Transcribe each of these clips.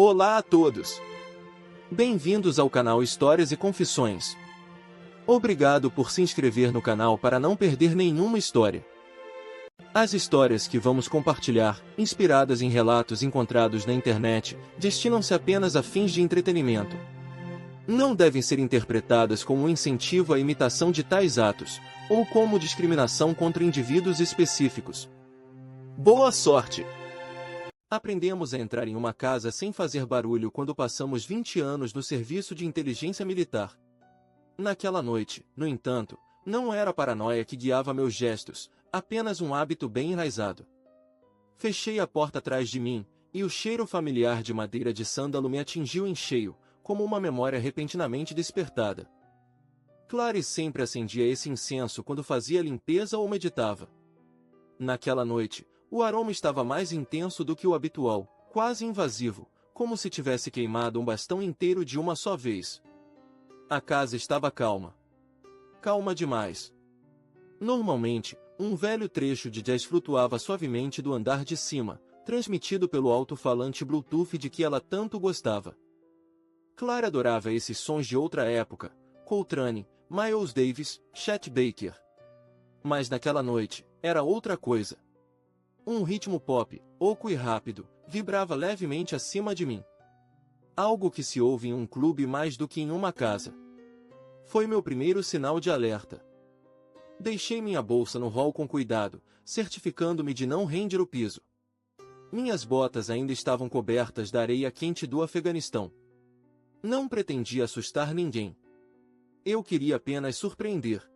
Olá a todos! Bem-vindos ao canal Histórias e Confissões. Obrigado por se inscrever no canal para não perder nenhuma história. As histórias que vamos compartilhar, inspiradas em relatos encontrados na internet, destinam-se apenas a fins de entretenimento. Não devem ser interpretadas como um incentivo à imitação de tais atos, ou como discriminação contra indivíduos específicos. Boa sorte! Aprendemos a entrar em uma casa sem fazer barulho quando passamos 20 anos no serviço de inteligência militar. Naquela noite, no entanto, não era a paranoia que guiava meus gestos, apenas um hábito bem enraizado. Fechei a porta atrás de mim, e o cheiro familiar de madeira de sândalo me atingiu em cheio, como uma memória repentinamente despertada. Clary sempre acendia esse incenso quando fazia limpeza ou meditava. Naquela noite, o aroma estava mais intenso do que o habitual, quase invasivo, como se tivesse queimado um bastão inteiro de uma só vez. A casa estava calma. Calma demais. Normalmente, um velho trecho de jazz flutuava suavemente do andar de cima, transmitido pelo alto-falante Bluetooth de que ela tanto gostava. Clary adorava esses sons de outra época, Coltrane, Miles Davis, Chet Baker. Mas naquela noite, era outra coisa. Um ritmo pop, oco e rápido, vibrava levemente acima de mim. Algo que se ouve em um clube mais do que em uma casa. Foi meu primeiro sinal de alerta. Deixei minha bolsa no hall com cuidado, certificando-me de não render o piso. Minhas botas ainda estavam cobertas da areia quente do Afeganistão. Não pretendia assustar ninguém. Eu queria apenas surpreender.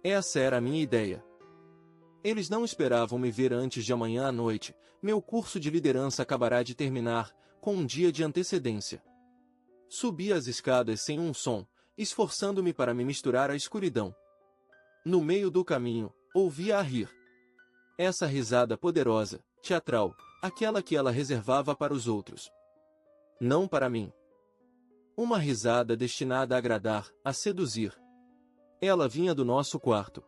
Essa era a minha ideia. Eles não esperavam me ver antes de amanhã à noite, meu curso de liderança acabará de terminar, com um dia de antecedência. Subi as escadas sem um som, esforçando-me para me misturar à escuridão. No meio do caminho, ouvi-a rir. Essa risada poderosa, teatral, aquela que ela reservava para os outros. Não para mim. Uma risada destinada a agradar, a seduzir. Ela vinha do nosso quarto.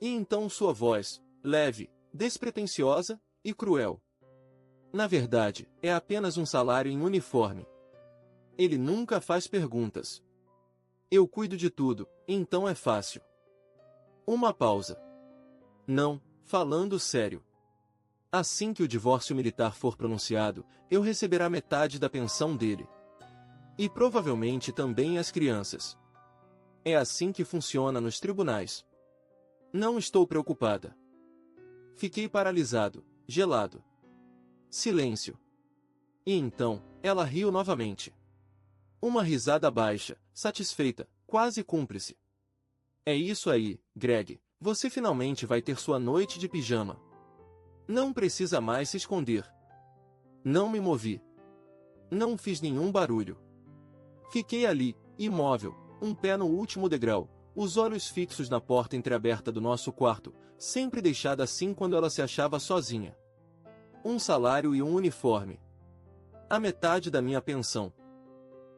E então sua voz, leve, despretensiosa e cruel. Na verdade, é apenas um salário em uniforme. Ele nunca faz perguntas. Eu cuido de tudo, então é fácil. Uma pausa. Não, falando sério. Assim que o divórcio militar for pronunciado, eu receberá metade da pensão dele. E provavelmente também as crianças. É assim que funciona nos tribunais. Não estou preocupada. Fiquei paralisado, gelado. Silêncio. E então, ela riu novamente. Uma risada baixa, satisfeita, quase cúmplice. É isso aí, Greg, você finalmente vai ter sua noite de pijama. Não precisa mais se esconder. Não me movi. Não fiz nenhum barulho. Fiquei ali, imóvel, um pé no último degrau, os olhos fixos na porta entreaberta do nosso quarto, sempre deixada assim quando ela se achava sozinha. Um salário e um uniforme. A metade da minha pensão.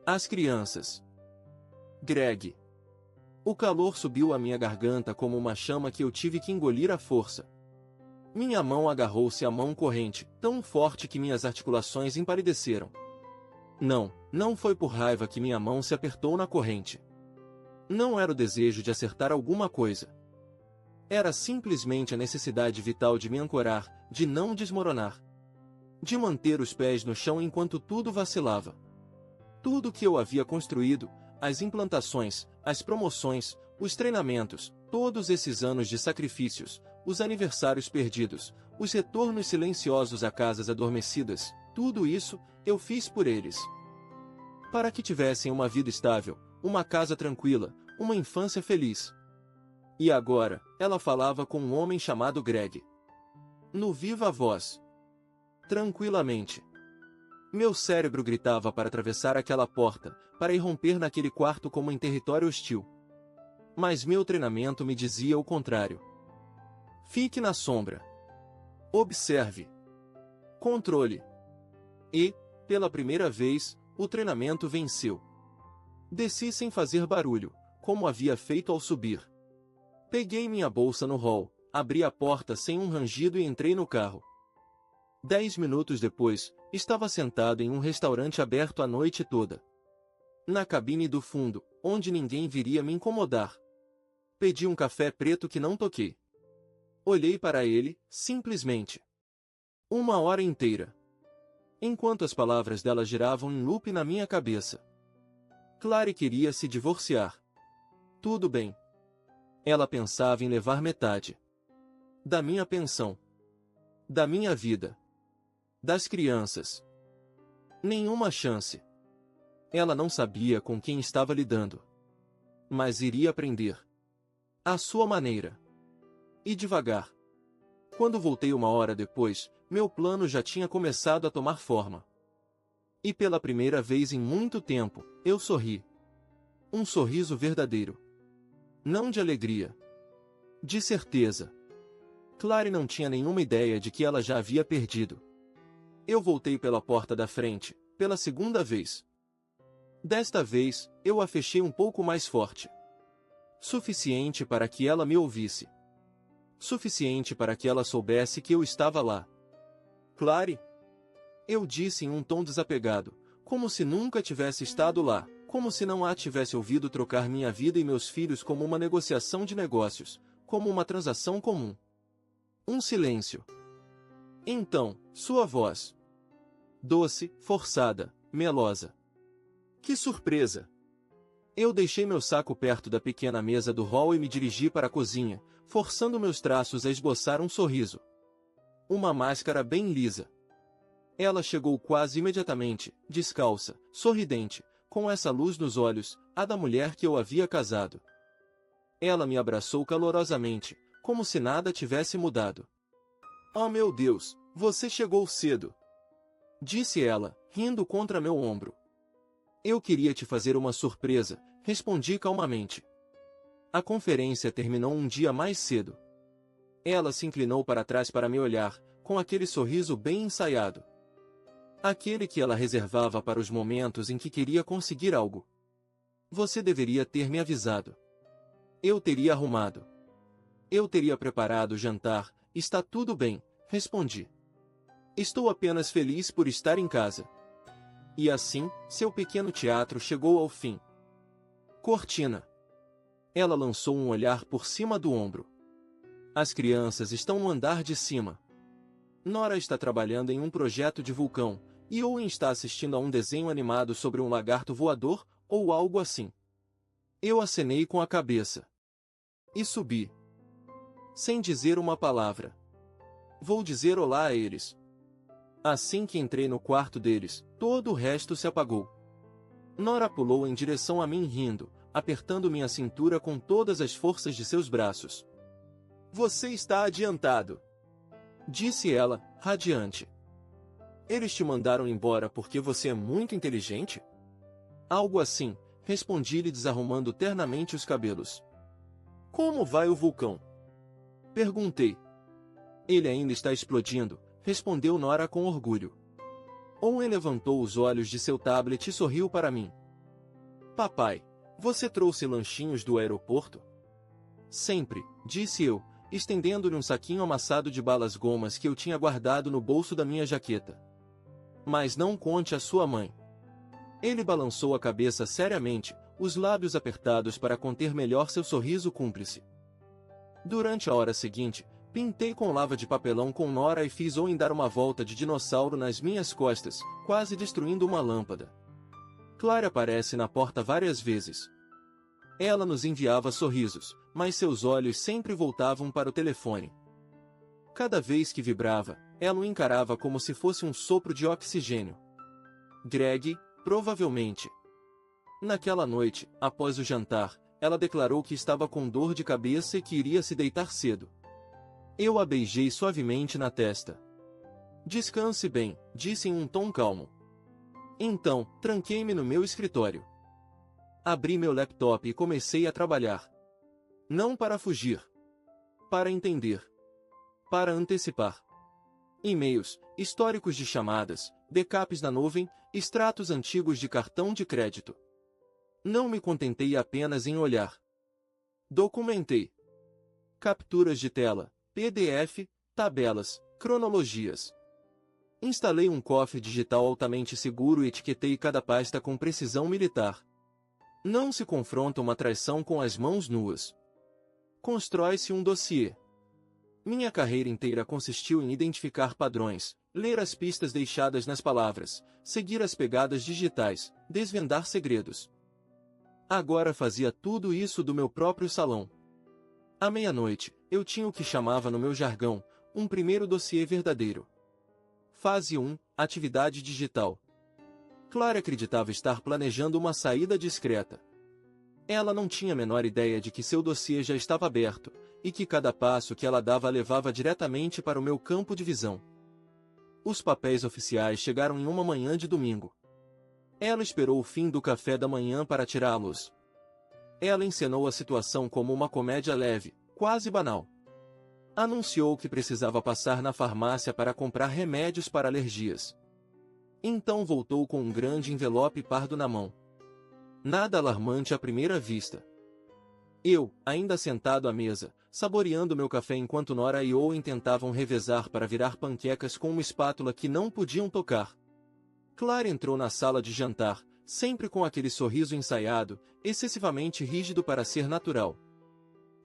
As crianças. Greg. O calor subiu à minha garganta como uma chama que eu tive que engolir à força. Minha mão agarrou-se à mão corrente, tão forte que minhas articulações empalideceram. Não foi por raiva que minha mão se apertou na corrente. Não era o desejo de acertar alguma coisa. Era simplesmente a necessidade vital de me ancorar, de não desmoronar. De manter os pés no chão enquanto tudo vacilava. Tudo que eu havia construído, as implantações, as promoções, os treinamentos, todos esses anos de sacrifícios, os aniversários perdidos, os retornos silenciosos a casas adormecidas, tudo isso, eu fiz por eles. Para que tivessem uma vida estável, uma casa tranquila, uma infância feliz. E agora, ela falava com um homem chamado Greg. No viva voz. Tranquilamente. Meu cérebro gritava para atravessar aquela porta, para irromper naquele quarto como em território hostil. Mas meu treinamento me dizia o contrário. Fique na sombra. Observe. Controle. E, pela primeira vez, o treinamento venceu. Desci sem fazer barulho, como havia feito ao subir. Peguei minha bolsa no hall, abri a porta sem um rangido e entrei no carro. 10 minutos depois, estava sentado em um restaurante aberto a noite toda. Na cabine do fundo, onde ninguém viria me incomodar. Pedi um café preto que não toquei. Olhei para ele, simplesmente. 1 hora inteira. Enquanto as palavras dela giravam em loop na minha cabeça. Clary queria se divorciar. Tudo bem. Ela pensava em levar metade da minha pensão, da minha vida, das crianças. Nenhuma chance. Ela não sabia com quem estava lidando. Mas iria aprender. À sua maneira. E devagar. Quando voltei 1 hora depois, meu plano já tinha começado a tomar forma. E pela primeira vez em muito tempo, eu sorri. Um sorriso verdadeiro. Não de alegria. De certeza. Clary não tinha nenhuma ideia de que ela já havia perdido. Eu voltei pela porta da frente, pela segunda vez. Desta vez, eu a fechei um pouco mais forte. Suficiente para que ela me ouvisse. Suficiente para que ela soubesse que eu estava lá. Clary? Eu disse em um tom desapegado, como se nunca tivesse estado lá, como se não a tivesse ouvido trocar minha vida e meus filhos como uma negociação de negócios, como uma transação comum. Um silêncio. Então, sua voz. Doce, forçada, melosa. Que surpresa! Eu deixei meu saco perto da pequena mesa do hall e me dirigi para a cozinha, forçando meus traços a esboçar um sorriso. Uma máscara bem lisa. Ela chegou quase imediatamente, descalça, sorridente, com essa luz nos olhos, a da mulher que eu havia casado. Ela me abraçou calorosamente, como se nada tivesse mudado. Oh meu Deus, você chegou cedo! Disse ela, rindo contra meu ombro. Eu queria te fazer uma surpresa, respondi calmamente. A conferência terminou um dia mais cedo. Ela se inclinou para trás para me olhar, com aquele sorriso bem ensaiado. Aquele que ela reservava para os momentos em que queria conseguir algo. Você deveria ter me avisado. Eu teria arrumado. Eu teria preparado o jantar, está tudo bem, respondi. Estou apenas feliz por estar em casa. E assim, seu pequeno teatro chegou ao fim. Cortina. Ela lançou um olhar por cima do ombro. As crianças estão no andar de cima. Nora está trabalhando em um projeto de vulcão, e Owen está assistindo a um desenho animado sobre um lagarto voador, ou algo assim. Eu acenei com a cabeça. E subi. Sem dizer uma palavra. Vou dizer olá a eles. Assim que entrei no quarto deles, todo o resto se apagou. Nora pulou em direção a mim rindo, apertando minha cintura com todas as forças de seus braços. Você está adiantado, disse ela, radiante. Eles te mandaram embora porque você é muito inteligente? Algo assim, respondi-lhe desarrumando ternamente os cabelos. Como vai o vulcão? Perguntei. Ele ainda está explodindo, respondeu Nora com orgulho. Owen levantou os olhos de seu tablet e sorriu para mim. Papai, você trouxe lanchinhos do aeroporto? Sempre, disse eu, estendendo-lhe um saquinho amassado de balas gomas que eu tinha guardado no bolso da minha jaqueta. Mas não conte à sua mãe. Ele balançou a cabeça seriamente, os lábios apertados para conter melhor seu sorriso cúmplice. Durante a hora seguinte, pintei com lava de papelão com Nora e fiz Owen dar uma volta de dinossauro nas minhas costas, quase destruindo uma lâmpada. Clara aparece na porta várias vezes. Ela nos enviava sorrisos, mas seus olhos sempre voltavam para o telefone. Cada vez que vibrava, ela o encarava como se fosse um sopro de oxigênio. Greg, provavelmente. Naquela noite, após o jantar, ela declarou que estava com dor de cabeça e que iria se deitar cedo. Eu a beijei suavemente na testa. Descanse bem, disse em um tom calmo. Então, tranquei-me no meu escritório. Abri meu laptop e comecei a trabalhar. Não para fugir. Para entender. Para antecipar. E-mails, históricos de chamadas, backups na nuvem, extratos antigos de cartão de crédito. Não me contentei apenas em olhar. Documentei. Capturas de tela, PDF, tabelas, cronologias. Instalei um cofre digital altamente seguro e etiquetei cada pasta com precisão militar. Não se confronta uma traição com as mãos nuas. Constrói-se um dossiê. Minha carreira inteira consistiu em identificar padrões, ler as pistas deixadas nas palavras, seguir as pegadas digitais, desvendar segredos. Agora fazia tudo isso do meu próprio salão. À meia-noite, eu tinha o que chamava no meu jargão, um primeiro dossiê verdadeiro. Fase 1, atividade digital. Clara acreditava estar planejando uma saída discreta. Ela não tinha a menor ideia de que seu dossiê já estava aberto, e que cada passo que ela dava a levava diretamente para o meu campo de visão. Os papéis oficiais chegaram em uma manhã de domingo. Ela esperou o fim do café da manhã para tirá-los. Ela encenou a situação como uma comédia leve, quase banal. Anunciou que precisava passar na farmácia para comprar remédios para alergias. Então voltou com um grande envelope pardo na mão. Nada alarmante à primeira vista. Eu, ainda sentado à mesa, saboreando meu café enquanto Nora e Owen tentavam revezar para virar panquecas com uma espátula que não podiam tocar. Clara entrou na sala de jantar, sempre com aquele sorriso ensaiado, excessivamente rígido para ser natural.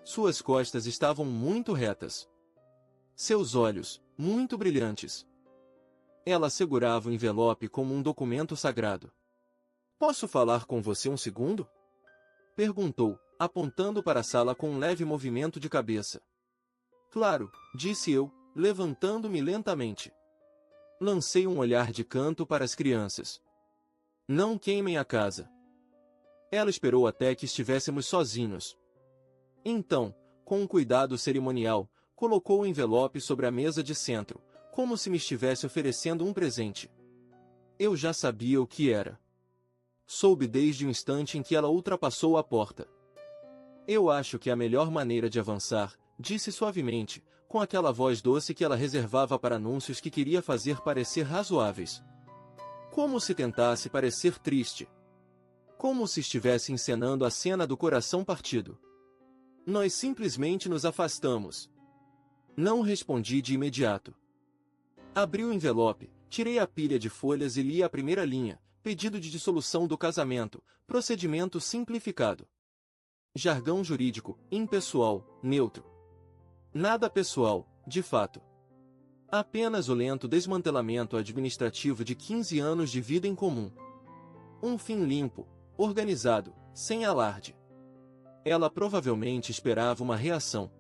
Suas costas estavam muito retas. Seus olhos, muito brilhantes. Ela segurava o envelope como um documento sagrado. "Posso falar com você um segundo?" perguntou, apontando para a sala com um leve movimento de cabeça. "Claro", disse eu, levantando-me lentamente. Lancei um olhar de canto para as crianças. "Não queimem a casa." Ela esperou até que estivéssemos sozinhos. Então, com um cuidado cerimonial, colocou o envelope sobre a mesa de centro, como se me estivesse oferecendo um presente. Eu já sabia o que era. Soube desde o instante em que ela ultrapassou a porta. "Eu acho que a melhor maneira de avançar", disse suavemente, com aquela voz doce que ela reservava para anúncios que queria fazer parecer razoáveis. Como se tentasse parecer triste. Como se estivesse encenando a cena do coração partido. "Nós simplesmente nos afastamos." Não respondi de imediato. Abri o envelope, tirei a pilha de folhas e li a primeira linha: pedido de dissolução do casamento, procedimento simplificado. Jargão jurídico, impessoal, neutro. Nada pessoal, de fato. Apenas o lento desmantelamento administrativo de 15 anos de vida em comum. Um fim limpo, organizado, sem alarde. Ela provavelmente esperava uma reação.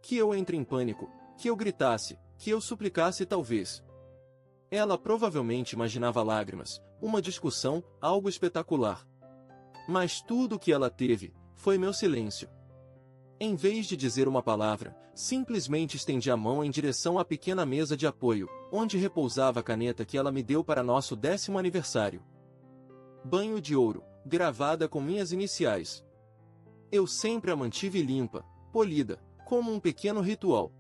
Que eu entre em pânico, que eu gritasse, que eu suplicasse talvez. Ela provavelmente imaginava lágrimas, uma discussão, algo espetacular. Mas tudo o que ela teve foi meu silêncio. Em vez de dizer uma palavra, simplesmente estendi a mão em direção à pequena mesa de apoio, onde repousava a caneta que ela me deu para nosso 10º aniversário. Banho de ouro, gravada com minhas iniciais. Eu sempre a mantive limpa, polida, como um pequeno ritual.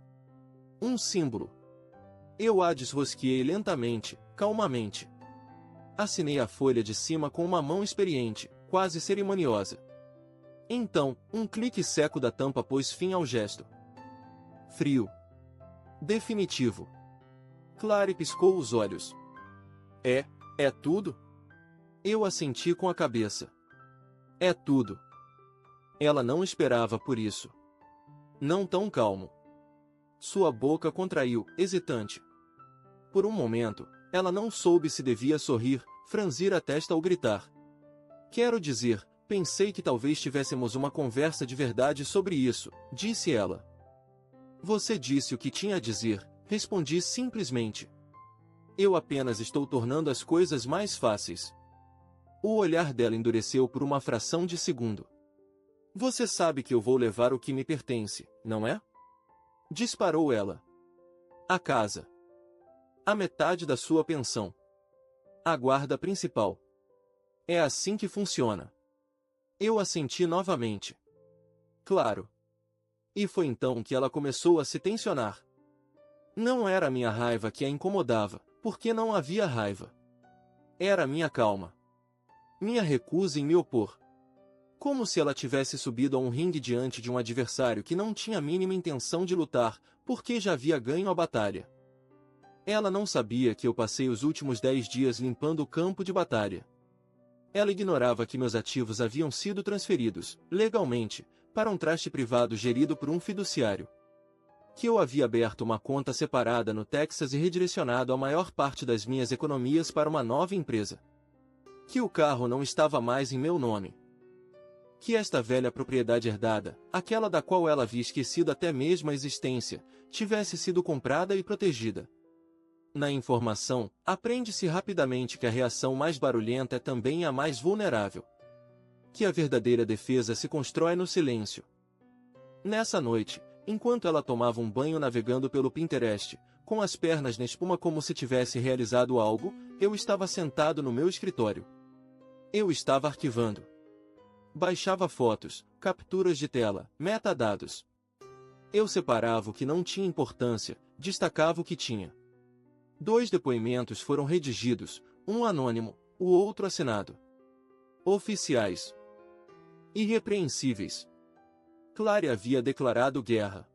Um símbolo. Eu a desrosqueei lentamente, calmamente. Assinei a folha de cima com uma mão experiente, quase cerimoniosa. Então, um clique seco da tampa pôs fim ao gesto. Frio. Definitivo. Clary piscou os olhos. É tudo?" Eu assenti com a cabeça. "É tudo." Ela não esperava por isso. Não tão calmo. Sua boca contraiu, hesitante. Por um momento, ela não soube se devia sorrir, franzir a testa ou gritar. "Quero dizer, pensei que talvez tivéssemos uma conversa de verdade sobre isso", disse ela. "Você disse o que tinha a dizer", respondi simplesmente. "Eu apenas estou tornando as coisas mais fáceis." O olhar dela endureceu por uma fração de segundo. "Você sabe que eu vou levar o que me pertence, não é?" Disparou ela. "A casa. A metade da sua pensão. A guarda principal. É assim que funciona." Eu assenti novamente. "Claro." E foi então que ela começou a se tensionar. Não era a minha raiva que a incomodava, porque não havia raiva. Era a minha calma. Minha recusa em me opor. Como se ela tivesse subido a um ringue diante de um adversário que não tinha a mínima intenção de lutar, porque já havia ganho a batalha. Ela não sabia que eu passei os últimos 10 dias limpando o campo de batalha. Ela ignorava que meus ativos haviam sido transferidos, legalmente, para um trust privado gerido por um fiduciário. Que eu havia aberto uma conta separada no Texas e redirecionado a maior parte das minhas economias para uma nova empresa. Que o carro não estava mais em meu nome. Que esta velha propriedade herdada, aquela da qual ela havia esquecido até mesmo a existência, tivesse sido comprada e protegida. Na informação, aprende-se rapidamente que a reação mais barulhenta é também a mais vulnerável. Que a verdadeira defesa se constrói no silêncio. Nessa noite, enquanto ela tomava um banho navegando pelo Pinterest, com as pernas na espuma como se tivesse realizado algo, eu estava sentado no meu escritório. Eu estava arquivando. Baixava fotos, capturas de tela, metadados. Eu separava o que não tinha importância, destacava o que tinha. 2 depoimentos foram redigidos, um anônimo, o outro assinado. Oficiais. Irrepreensíveis. Clary havia declarado guerra.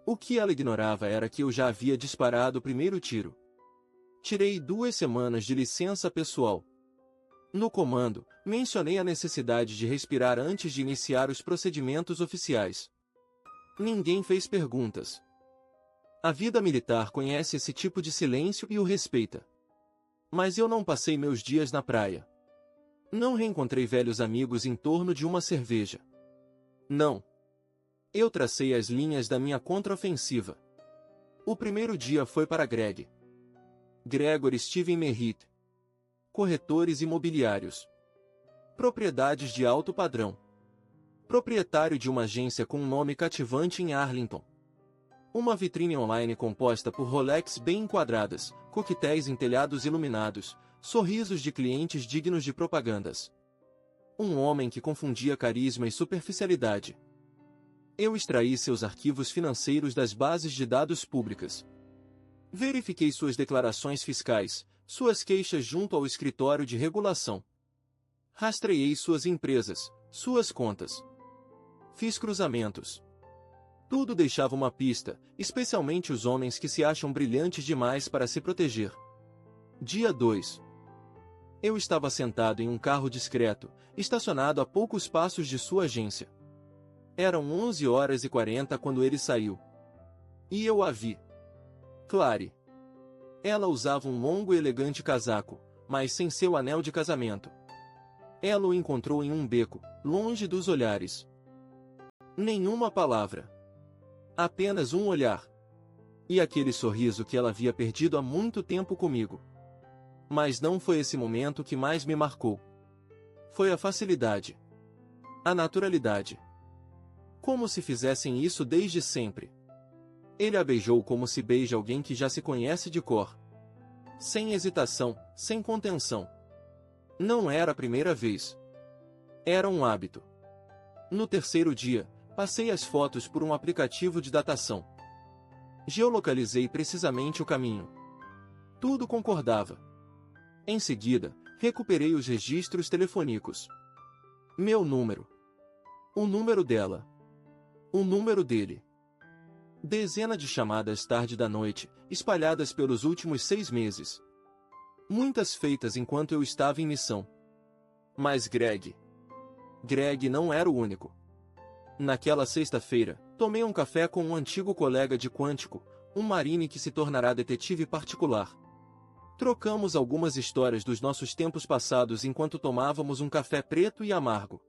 O que ela ignorava era que eu já havia disparado o primeiro tiro. Tirei 2 semanas de licença pessoal. No comando, mencionei a necessidade de respirar antes de iniciar os procedimentos oficiais. Ninguém fez perguntas. A vida militar conhece esse tipo de silêncio e o respeita. Mas eu não passei meus dias na praia. Não reencontrei velhos amigos em torno de uma cerveja. Não. Eu tracei as linhas da minha contraofensiva. O primeiro dia foi para Greg. Gregory Steven Merritt. Corretores imobiliários. Propriedades de alto padrão. Proprietário de uma agência com um nome cativante em Arlington. Uma vitrine online composta por Rolex bem enquadradas, coquetéis em telhados iluminados, sorrisos de clientes dignos de propagandas. Um homem que confundia carisma e superficialidade. Eu extraí seus arquivos financeiros das bases de dados públicas. Verifiquei suas declarações fiscais, suas queixas junto ao escritório de regulação. Rastreei suas empresas, suas contas. Fiz cruzamentos. Tudo deixava uma pista, especialmente os homens que se acham brilhantes demais para se proteger. Dia 2. Eu estava sentado em um carro discreto, estacionado a poucos passos de sua agência. Eram 11h40 quando ele saiu. E eu a vi. Clary. Ela usava um longo e elegante casaco, mas sem seu anel de casamento. Ela o encontrou em um beco, longe dos olhares. Nenhuma palavra. Apenas um olhar. E aquele sorriso que ela havia perdido há muito tempo comigo. Mas não foi esse momento que mais me marcou. Foi a facilidade. A naturalidade. Como se fizessem isso desde sempre. Ele a beijou como se beija alguém que já se conhece de cor. Sem hesitação, sem contenção. Não era a primeira vez. Era um hábito. No 3º dia, passei as fotos por um aplicativo de datação. Geolocalizei precisamente o caminho. Tudo concordava. Em seguida, recuperei os registros telefônicos. Meu número. O número dela. O número dele. Dezena de chamadas tarde da noite, espalhadas pelos últimos 6 meses. Muitas feitas enquanto eu estava em missão. Mas Greg não era o único. Naquela sexta-feira, tomei um café com um antigo colega de Quântico, um marine que se tornará detetive particular. Trocamos algumas histórias dos nossos tempos passados enquanto tomávamos um café preto e amargo.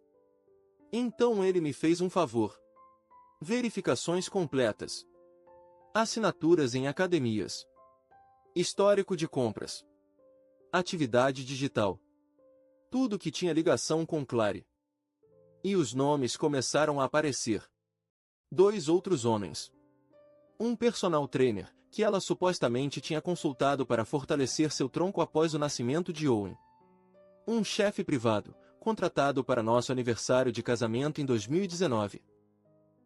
Então ele me fez um favor. Verificações completas. Assinaturas em academias. Histórico de compras. Atividade digital. Tudo que tinha ligação com Clary. E os nomes começaram a aparecer. 2 outros homens. Um personal trainer, que ela supostamente tinha consultado para fortalecer seu tronco após o nascimento de Owen. Um chefe privado, contratado para nosso aniversário de casamento em 2019.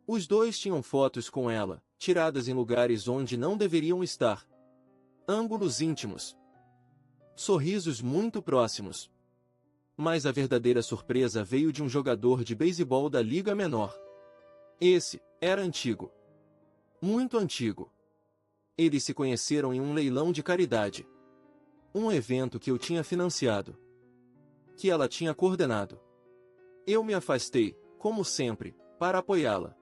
Os 2 tinham fotos com ela, tiradas em lugares onde não deveriam estar. Ângulos íntimos. Sorrisos muito próximos. Mas a verdadeira surpresa veio de um jogador de beisebol da Liga Menor. Esse era antigo. Muito antigo. Eles se conheceram em um leilão de caridade. Um evento que eu tinha financiado. Que ela tinha coordenado. Eu me afastei, como sempre, para apoiá-la.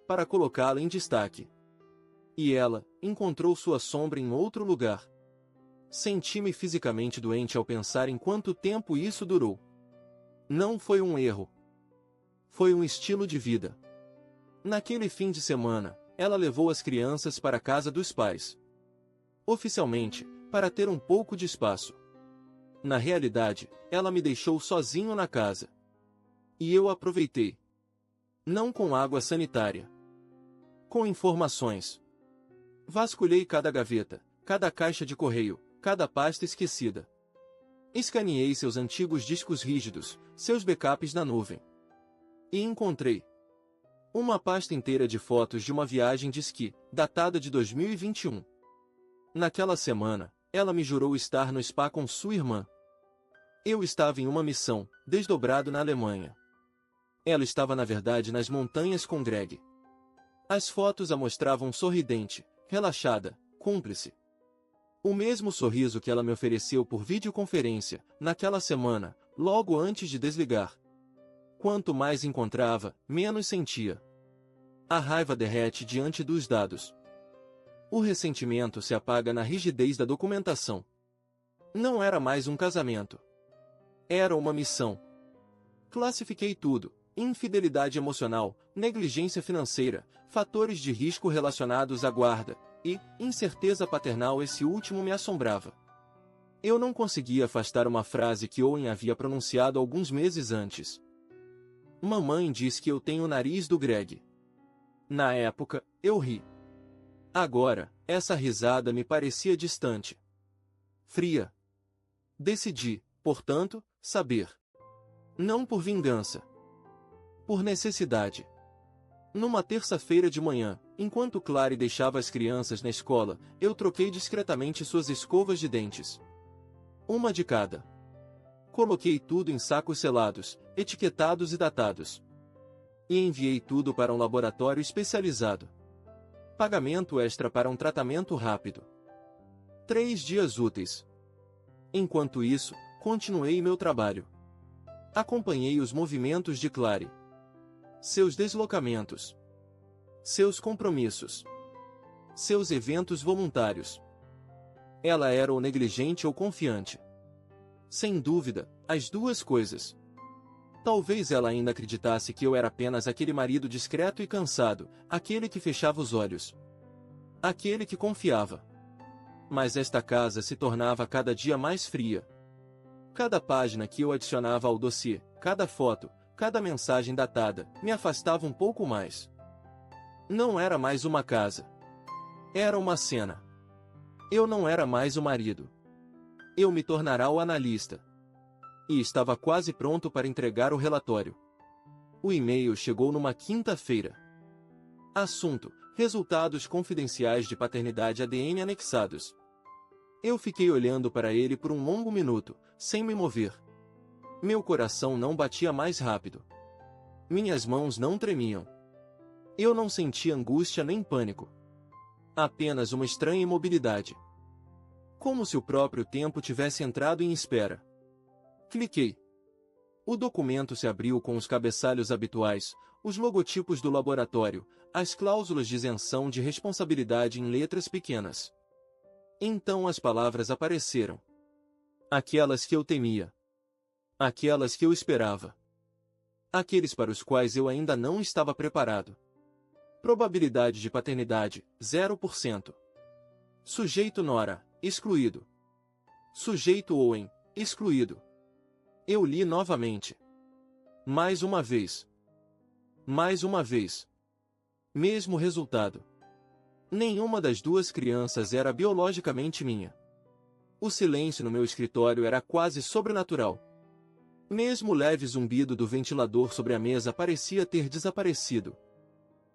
Para colocá-la em destaque. E ela encontrou sua sombra em outro lugar. Senti-me fisicamente doente ao pensar em quanto tempo isso durou. Não foi um erro. Foi um estilo de vida. Naquele fim de semana, ela levou as crianças para a casa dos pais. Oficialmente, para ter um pouco de espaço. Na realidade, ela me deixou sozinho na casa. E eu aproveitei. Não com água sanitária. Com informações. Vasculhei cada gaveta, cada caixa de correio, cada pasta esquecida. Escaneei seus antigos discos rígidos, seus backups na nuvem. E encontrei uma pasta inteira de fotos de uma viagem de esqui, datada de 2021. Naquela semana, ela me jurou estar no spa com sua irmã. Eu estava em uma missão, desdobrado na Alemanha. Ela estava na verdade nas montanhas com Greg. As fotos a mostravam sorridente, relaxada, cúmplice. O mesmo sorriso que ela me ofereceu por videoconferência, naquela semana, logo antes de desligar. Quanto mais encontrava, menos sentia. A raiva derrete diante dos dados. O ressentimento se apaga na rigidez da documentação. Não era mais um casamento. Era uma missão. Classifiquei tudo: infidelidade emocional, negligência financeira, fatores de risco relacionados à guarda, e incerteza paternal. Esse último me assombrava. Eu não conseguia afastar uma frase que Owen havia pronunciado alguns meses antes. Mamãe diz que eu tenho o nariz do Greg. Na época, eu ri. Agora, essa risada me parecia distante. Fria. Decidi, portanto, saber. Não por vingança. Por necessidade. Numa terça-feira de manhã, enquanto Clary deixava as crianças na escola, eu troquei discretamente suas escovas de dentes. Uma de cada. Coloquei tudo em sacos selados, etiquetados e datados. E enviei tudo para um laboratório especializado. Pagamento extra para um tratamento rápido. 3 dias úteis. Enquanto isso, continuei meu trabalho. Acompanhei os movimentos de Clary. Seus deslocamentos. Seus compromissos. Seus eventos voluntários. Ela era ou negligente ou confiante. Sem dúvida, as duas coisas. Talvez ela ainda acreditasse que eu era apenas aquele marido discreto e cansado, aquele que fechava os olhos. Aquele que confiava. Mas esta casa se tornava cada dia mais fria. Cada página que eu adicionava ao dossiê, cada foto, cada mensagem datada, me afastava um pouco mais. Não era mais uma casa. Era uma cena. Eu não era mais o marido. Eu me tornara o analista. E estava quase pronto para entregar o relatório. O e-mail chegou numa quinta-feira. Assunto: resultados confidenciais de paternidade ADN anexados. Eu fiquei olhando para ele por um longo minuto, sem me mover. Meu coração não batia mais rápido. Minhas mãos não tremiam. Eu não sentia angústia nem pânico. Apenas uma estranha imobilidade. Como se o próprio tempo tivesse entrado em espera. Cliquei. O documento se abriu com os cabeçalhos habituais, os logotipos do laboratório, as cláusulas de isenção de responsabilidade em letras pequenas. Então as palavras apareceram. Aquelas que eu temia. Aquelas que eu esperava. Aqueles para os quais eu ainda não estava preparado. Probabilidade de paternidade, 0%. Sujeito Nora, excluído. Sujeito Owen, excluído. Eu li novamente. Mais uma vez. Mais uma vez. Mesmo resultado. Nenhuma das duas crianças era biologicamente minha. O silêncio no meu escritório era quase sobrenatural. Mesmo o leve zumbido do ventilador sobre a mesa parecia ter desaparecido.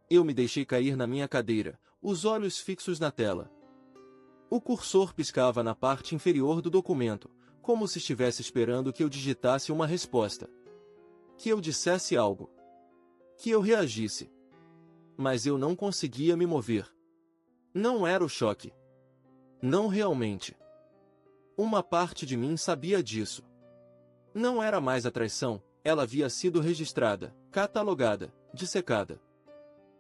Eu me deixei cair na minha cadeira, os olhos fixos na tela. O cursor piscava na parte inferior do documento, como se estivesse esperando que eu digitasse uma resposta. Que eu dissesse algo. Que eu reagisse. Mas eu não conseguia me mover. Não era o choque. Não realmente. Uma parte de mim sabia disso. Não era mais a traição, ela havia sido registrada, catalogada, dissecada.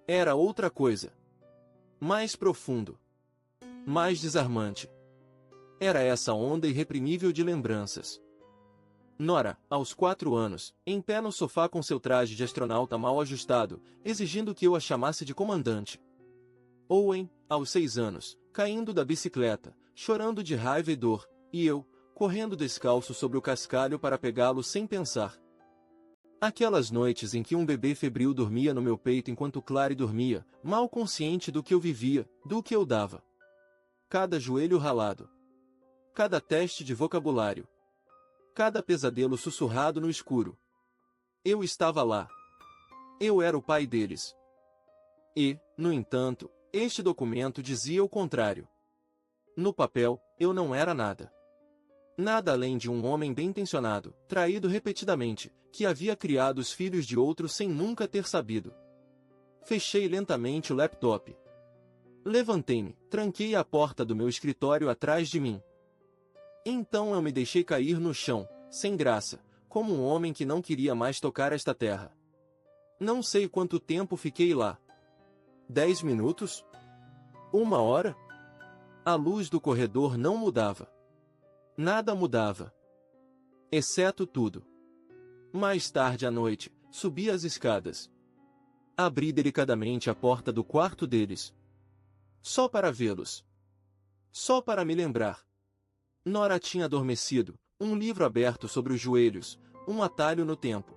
Era outra coisa. Mais profundo. Mais desarmante. Era essa onda irreprimível de lembranças. Nora, aos 4 anos, em pé no sofá com seu traje de astronauta mal ajustado, exigindo que eu a chamasse de comandante. Owen, aos 6 anos, caindo da bicicleta, chorando de raiva e dor, e eu, correndo descalço sobre o cascalho para pegá-lo sem pensar. Aquelas noites em que um bebê febril dormia no meu peito enquanto Clary dormia, mal consciente do que eu vivia, do que eu dava. Cada joelho ralado. Cada teste de vocabulário. Cada pesadelo sussurrado no escuro. Eu estava lá. Eu era o pai deles. E, no entanto, este documento dizia o contrário. No papel, eu não era nada. Nada além de um homem bem-intencionado, traído repetidamente, que havia criado os filhos de outros sem nunca ter sabido. Fechei lentamente o laptop. Levantei-me, tranquei a porta do meu escritório atrás de mim. Então eu me deixei cair no chão, sem graça, como um homem que não queria mais tocar esta terra. Não sei quanto tempo fiquei lá. 10 minutos? 1 hora? A luz do corredor não mudava. Nada mudava. Exceto tudo. Mais tarde à noite, subi as escadas. Abri delicadamente a porta do quarto deles. Só para vê-los. Só para me lembrar. Nora tinha adormecido, um livro aberto sobre os joelhos, um atalho no tempo.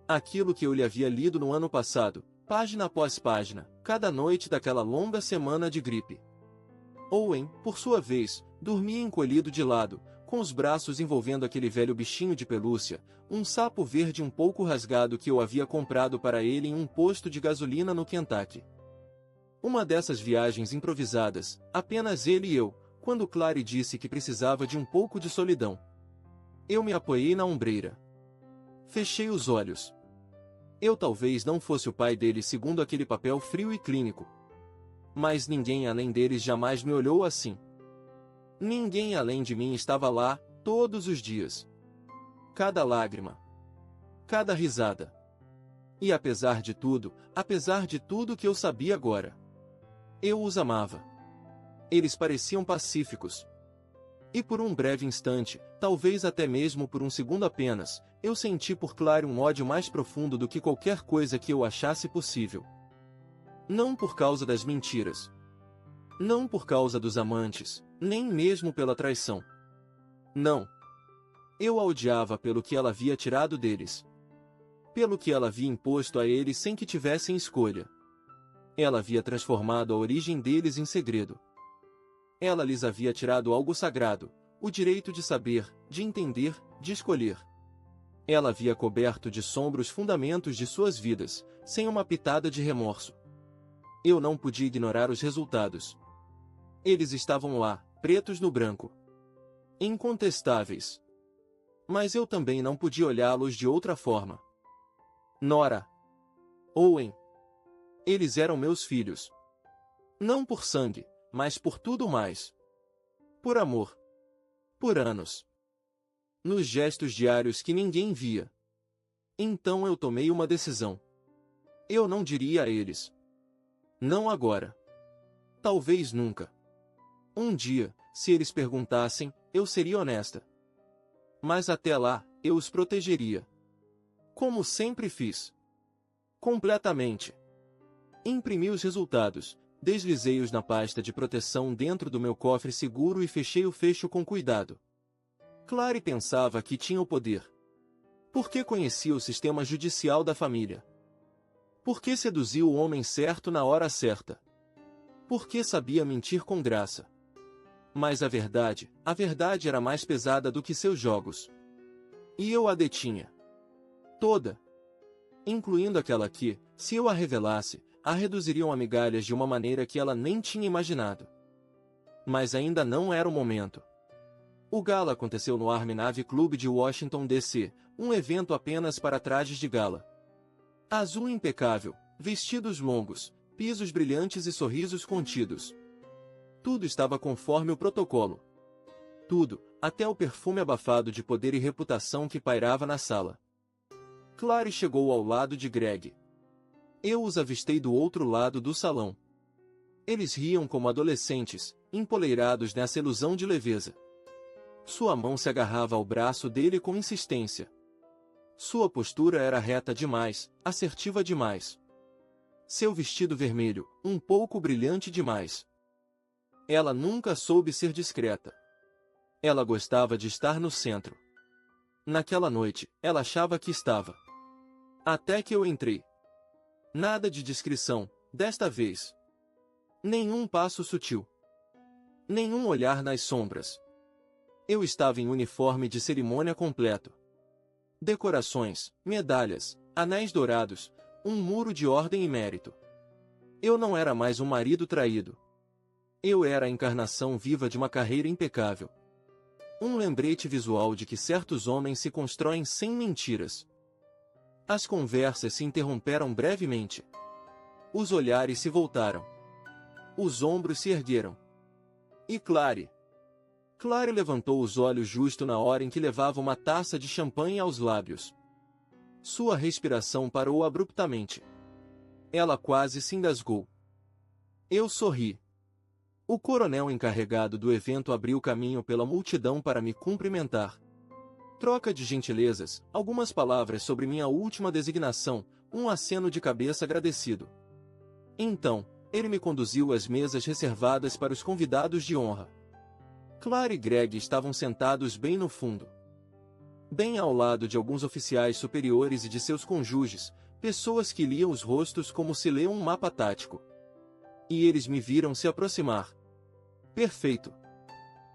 Aquilo que eu lhe havia lido no ano passado, página após página, cada noite daquela longa semana de gripe. Owen, por sua vez, dormia encolhido de lado, com os braços envolvendo aquele velho bichinho de pelúcia, um sapo verde um pouco rasgado que eu havia comprado para ele em um posto de gasolina no Kentucky. Uma dessas viagens improvisadas, apenas ele e eu, quando Clary disse que precisava de um pouco de solidão. Eu me apoiei na ombreira. Fechei os olhos. Eu talvez não fosse o pai dele segundo aquele papel frio e clínico. Mas ninguém além deles jamais me olhou assim. Ninguém além de mim estava lá, todos os dias. Cada lágrima. Cada risada. E apesar de tudo que eu sabia agora, eu os amava. Eles pareciam pacíficos. E por um breve instante, talvez até mesmo por um segundo apenas, eu senti por Clary um ódio mais profundo do que qualquer coisa que eu achasse possível. Não por causa das mentiras. Não por causa dos amantes, nem mesmo pela traição. Não. Eu a odiava pelo que ela havia tirado deles. Pelo que ela havia imposto a eles sem que tivessem escolha. Ela havia transformado a origem deles em segredo. Ela lhes havia tirado algo sagrado, o direito de saber, de entender, de escolher. Ela havia coberto de sombra os fundamentos de suas vidas, sem uma pitada de remorso. Eu não podia ignorar os resultados. Eles estavam lá, pretos no branco. Incontestáveis. Mas eu também não podia olhá-los de outra forma. Nora. Owen. Eles eram meus filhos. Não por sangue, mas por tudo mais. Por amor. Por anos. Nos gestos diários que ninguém via. Então eu tomei uma decisão. Eu não diria a eles. Não agora. Talvez nunca. Um dia, se eles perguntassem, eu seria honesta. Mas até lá, eu os protegeria. Como sempre fiz. Completamente. Imprimi os resultados. Deslizei-os na pasta de proteção dentro do meu cofre seguro e fechei o fecho com cuidado. Clary pensava que tinha o poder. Porque conhecia o sistema judicial da família. Porque seduziu o homem certo na hora certa. Porque sabia mentir com graça. Mas a verdade era mais pesada do que seus jogos. E eu a detinha. Toda. Incluindo aquela que, se eu a revelasse, a reduziriam a migalhas de uma maneira que ela nem tinha imaginado. Mas ainda não era o momento. O gala aconteceu no Army Navy Club de Washington, D.C., um evento apenas para trajes de gala. Azul impecável, vestidos longos, pisos brilhantes e sorrisos contidos. Tudo estava conforme o protocolo. Tudo, até o perfume abafado de poder e reputação que pairava na sala. Clary chegou ao lado de Greg. Eu os avistei do outro lado do salão. Eles riam como adolescentes, empoleirados nessa ilusão de leveza. Sua mão se agarrava ao braço dele com insistência. Sua postura era reta demais, assertiva demais. Seu vestido vermelho, um pouco brilhante demais. Ela nunca soube ser discreta. Ela gostava de estar no centro. Naquela noite, ela achava que estava. Até que eu entrei. Nada de discrição, desta vez. Nenhum passo sutil. Nenhum olhar nas sombras. Eu estava em uniforme de cerimônia completo. Decorações, medalhas, anéis dourados, um muro de ordem e mérito. Eu não era mais um marido traído. Eu era a encarnação viva de uma carreira impecável. Um lembrete visual de que certos homens se constroem sem mentiras. As conversas se interromperam brevemente. Os olhares se voltaram. Os ombros se ergueram. E Clary? Clary levantou os olhos justo na hora em que levava uma taça de champanhe aos lábios. Sua respiração parou abruptamente. Ela quase se engasgou. Eu sorri. O coronel encarregado do evento abriu caminho pela multidão para me cumprimentar. Troca de gentilezas, algumas palavras sobre minha última designação, um aceno de cabeça agradecido. Então, ele me conduziu às mesas reservadas para os convidados de honra. Clary e Greg estavam sentados bem no fundo. Bem ao lado de alguns oficiais superiores e de seus cônjuges, pessoas que liam os rostos como se lê um mapa tático. E eles me viram se aproximar. Perfeito.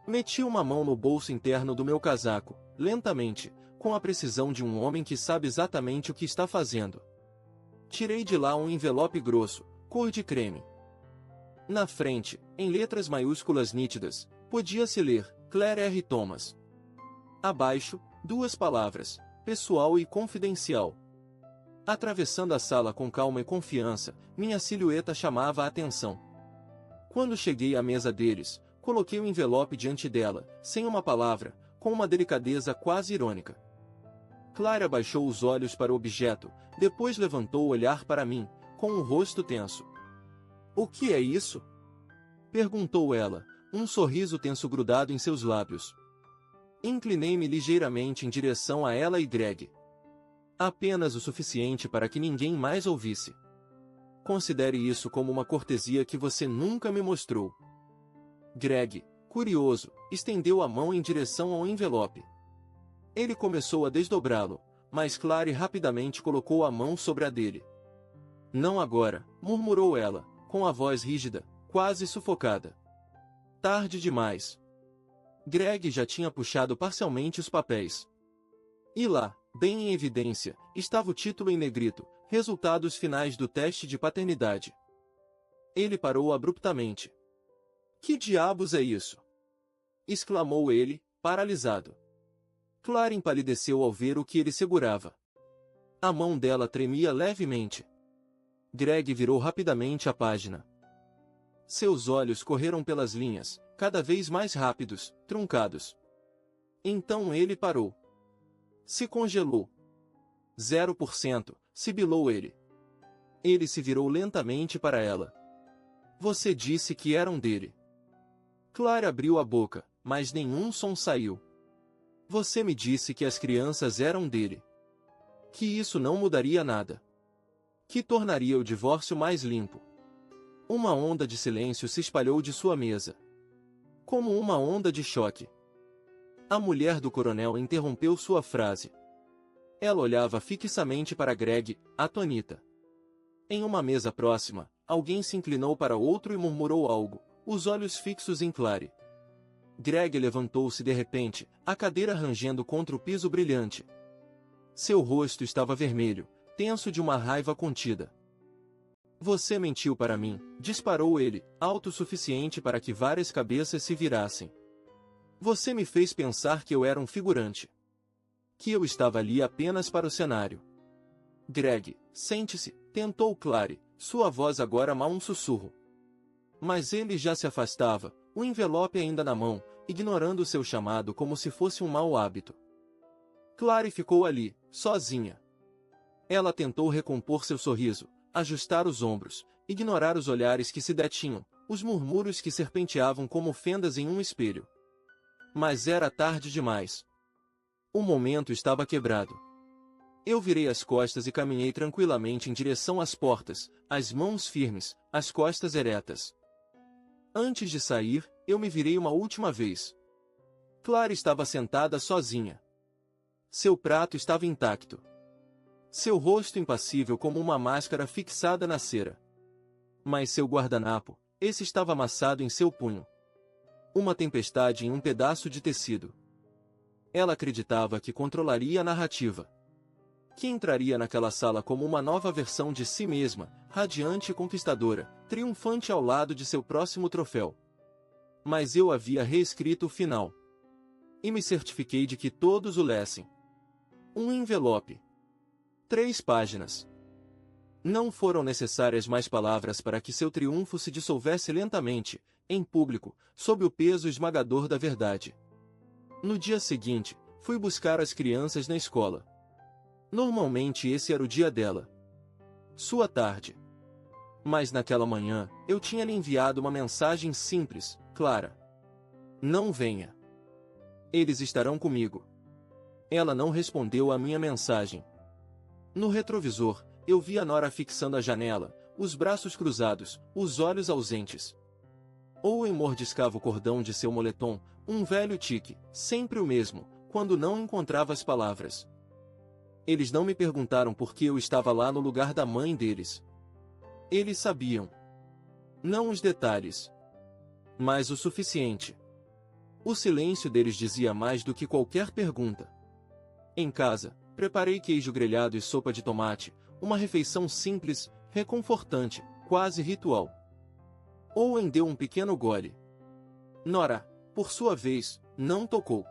Meti uma mão no bolso interno do meu casaco, lentamente, com a precisão de um homem que sabe exatamente o que está fazendo. Tirei de lá um envelope grosso, cor de creme. Na frente, em letras maiúsculas nítidas, podia-se ler, Claire R. Thomas. Abaixo, duas palavras, pessoal e confidencial. Atravessando a sala com calma e confiança, minha silhueta chamava a atenção. Quando cheguei à mesa deles, coloquei o envelope diante dela, sem uma palavra, com uma delicadeza quase irônica. Claire abaixou os olhos para o objeto, depois levantou o olhar para mim, com o rosto tenso. O que é isso? Perguntou ela, um sorriso tenso grudado em seus lábios. Inclinei-me ligeiramente em direção a ela e Greg. Apenas o suficiente para que ninguém mais ouvisse. Considere isso como uma cortesia que você nunca me mostrou. Greg, curioso, estendeu a mão em direção ao envelope. Ele começou a desdobrá-lo, mas Clary rapidamente colocou a mão sobre a dele. Não agora, murmurou ela, com a voz rígida, quase sufocada. Tarde demais. Greg já tinha puxado parcialmente os papéis. E lá, bem em evidência, estava o título em negrito, resultados finais do teste de paternidade. Ele parou abruptamente. Que diabos é isso? Exclamou ele, paralisado. Clary empalideceu ao ver o que ele segurava. A mão dela tremia levemente. Greg virou rapidamente a página. Seus olhos correram pelas linhas, cada vez mais rápidos, truncados. Então ele parou. Se congelou. 0%, sibilou ele. Ele se virou lentamente para ela. Você disse que eram dele. Clary abriu a boca, mas nenhum som saiu. Você me disse que as crianças eram dele. Que isso não mudaria nada. Que tornaria o divórcio mais limpo. Uma onda de silêncio se espalhou de sua mesa. Como uma onda de choque. A mulher do coronel interrompeu sua frase. Ela olhava fixamente para Greg, atônita. Em uma mesa próxima, alguém se inclinou para outro e murmurou algo, os olhos fixos em Clary. Greg levantou-se de repente, a cadeira rangendo contra o piso brilhante. Seu rosto estava vermelho, tenso de uma raiva contida. Você mentiu para mim, disparou ele, alto o suficiente para que várias cabeças se virassem. Você me fez pensar que eu era um figurante. Que eu estava ali apenas para o cenário. Greg, sente-se, tentou Clary, Sua voz agora mal um sussurro. Mas ele já se afastava, o envelope ainda na mão, ignorando seu chamado como se fosse um mau hábito. Clary ficou ali, sozinha. Ela tentou recompor seu sorriso, ajustar os ombros, ignorar os olhares que se detinham, os murmúrios que serpenteavam como fendas em um espelho. Mas era tarde demais. O momento estava quebrado. Eu virei as costas e caminhei tranquilamente em direção às portas, as mãos firmes, as costas eretas. Antes de sair, eu me virei uma última vez. Clary estava sentada sozinha. Seu prato estava intacto. Seu rosto impassível como uma máscara fixada na cera. Mas seu guardanapo, esse estava amassado em seu punho. Uma tempestade em um pedaço de tecido. Ela acreditava que controlaria a narrativa. Que entraria naquela sala como uma nova versão de si mesma, radiante e conquistadora, triunfante ao lado de seu próximo troféu. Mas eu havia reescrito o final. E me certifiquei de que todos o lessem. Um envelope. 3 páginas. Não foram necessárias mais palavras para que seu triunfo se dissolvesse lentamente, em público, sob o peso esmagador da verdade. No dia seguinte, fui buscar as crianças na escola. Normalmente esse era o dia dela. Sua tarde. Mas naquela manhã, eu tinha lhe enviado uma mensagem simples, clara. Não venha. Eles estarão comigo. Ela não respondeu à minha mensagem. No retrovisor, eu vi a Nora fixando a janela, os braços cruzados, os olhos ausentes. Owen mordiscava o cordão de seu moletom, um velho tique, sempre o mesmo, quando não encontrava as palavras. Eles não me perguntaram por que eu estava lá no lugar da mãe deles. Eles sabiam. Não os detalhes. Mas o suficiente. O silêncio deles dizia mais do que qualquer pergunta. Em casa, preparei queijo grelhado e sopa de tomate, uma refeição simples, reconfortante, quase ritual. Owen deu um pequeno gole. Nora, por sua vez, não tocou.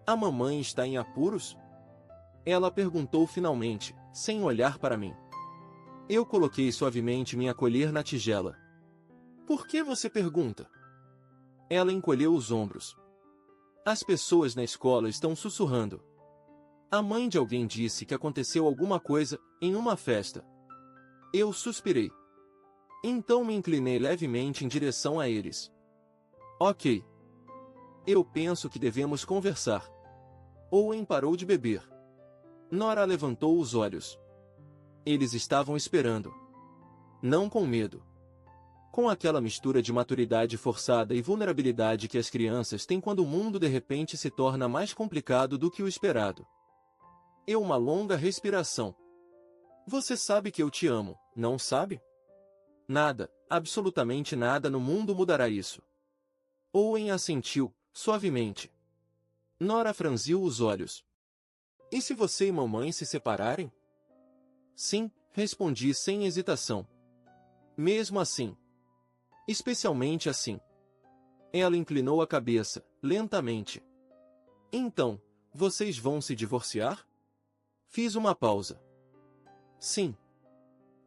A mamãe está em apuros? Ela perguntou finalmente, sem olhar para mim. Eu coloquei suavemente minha colher na tigela. Por que você pergunta? Ela encolheu os ombros. As pessoas na escola estão sussurrando. A mãe de alguém disse que aconteceu alguma coisa, em uma festa. Eu suspirei. Então me inclinei levemente em direção a eles. Ok. Eu penso que devemos conversar. Owen parou de beber. Nora levantou os olhos. Eles estavam esperando. Não com medo. Com aquela mistura de maturidade forçada e vulnerabilidade que as crianças têm quando o mundo de repente se torna mais complicado do que o esperado. Uma longa respiração. Você sabe que eu te amo, não sabe? Nada, absolutamente nada no mundo mudará isso. Owen assentiu, suavemente. Nora franziu os olhos. E se você e mamãe se separarem? Sim, respondi sem hesitação. Mesmo assim. Especialmente assim. Ela inclinou a cabeça, lentamente. Então, vocês vão se divorciar? Fiz uma pausa. Sim.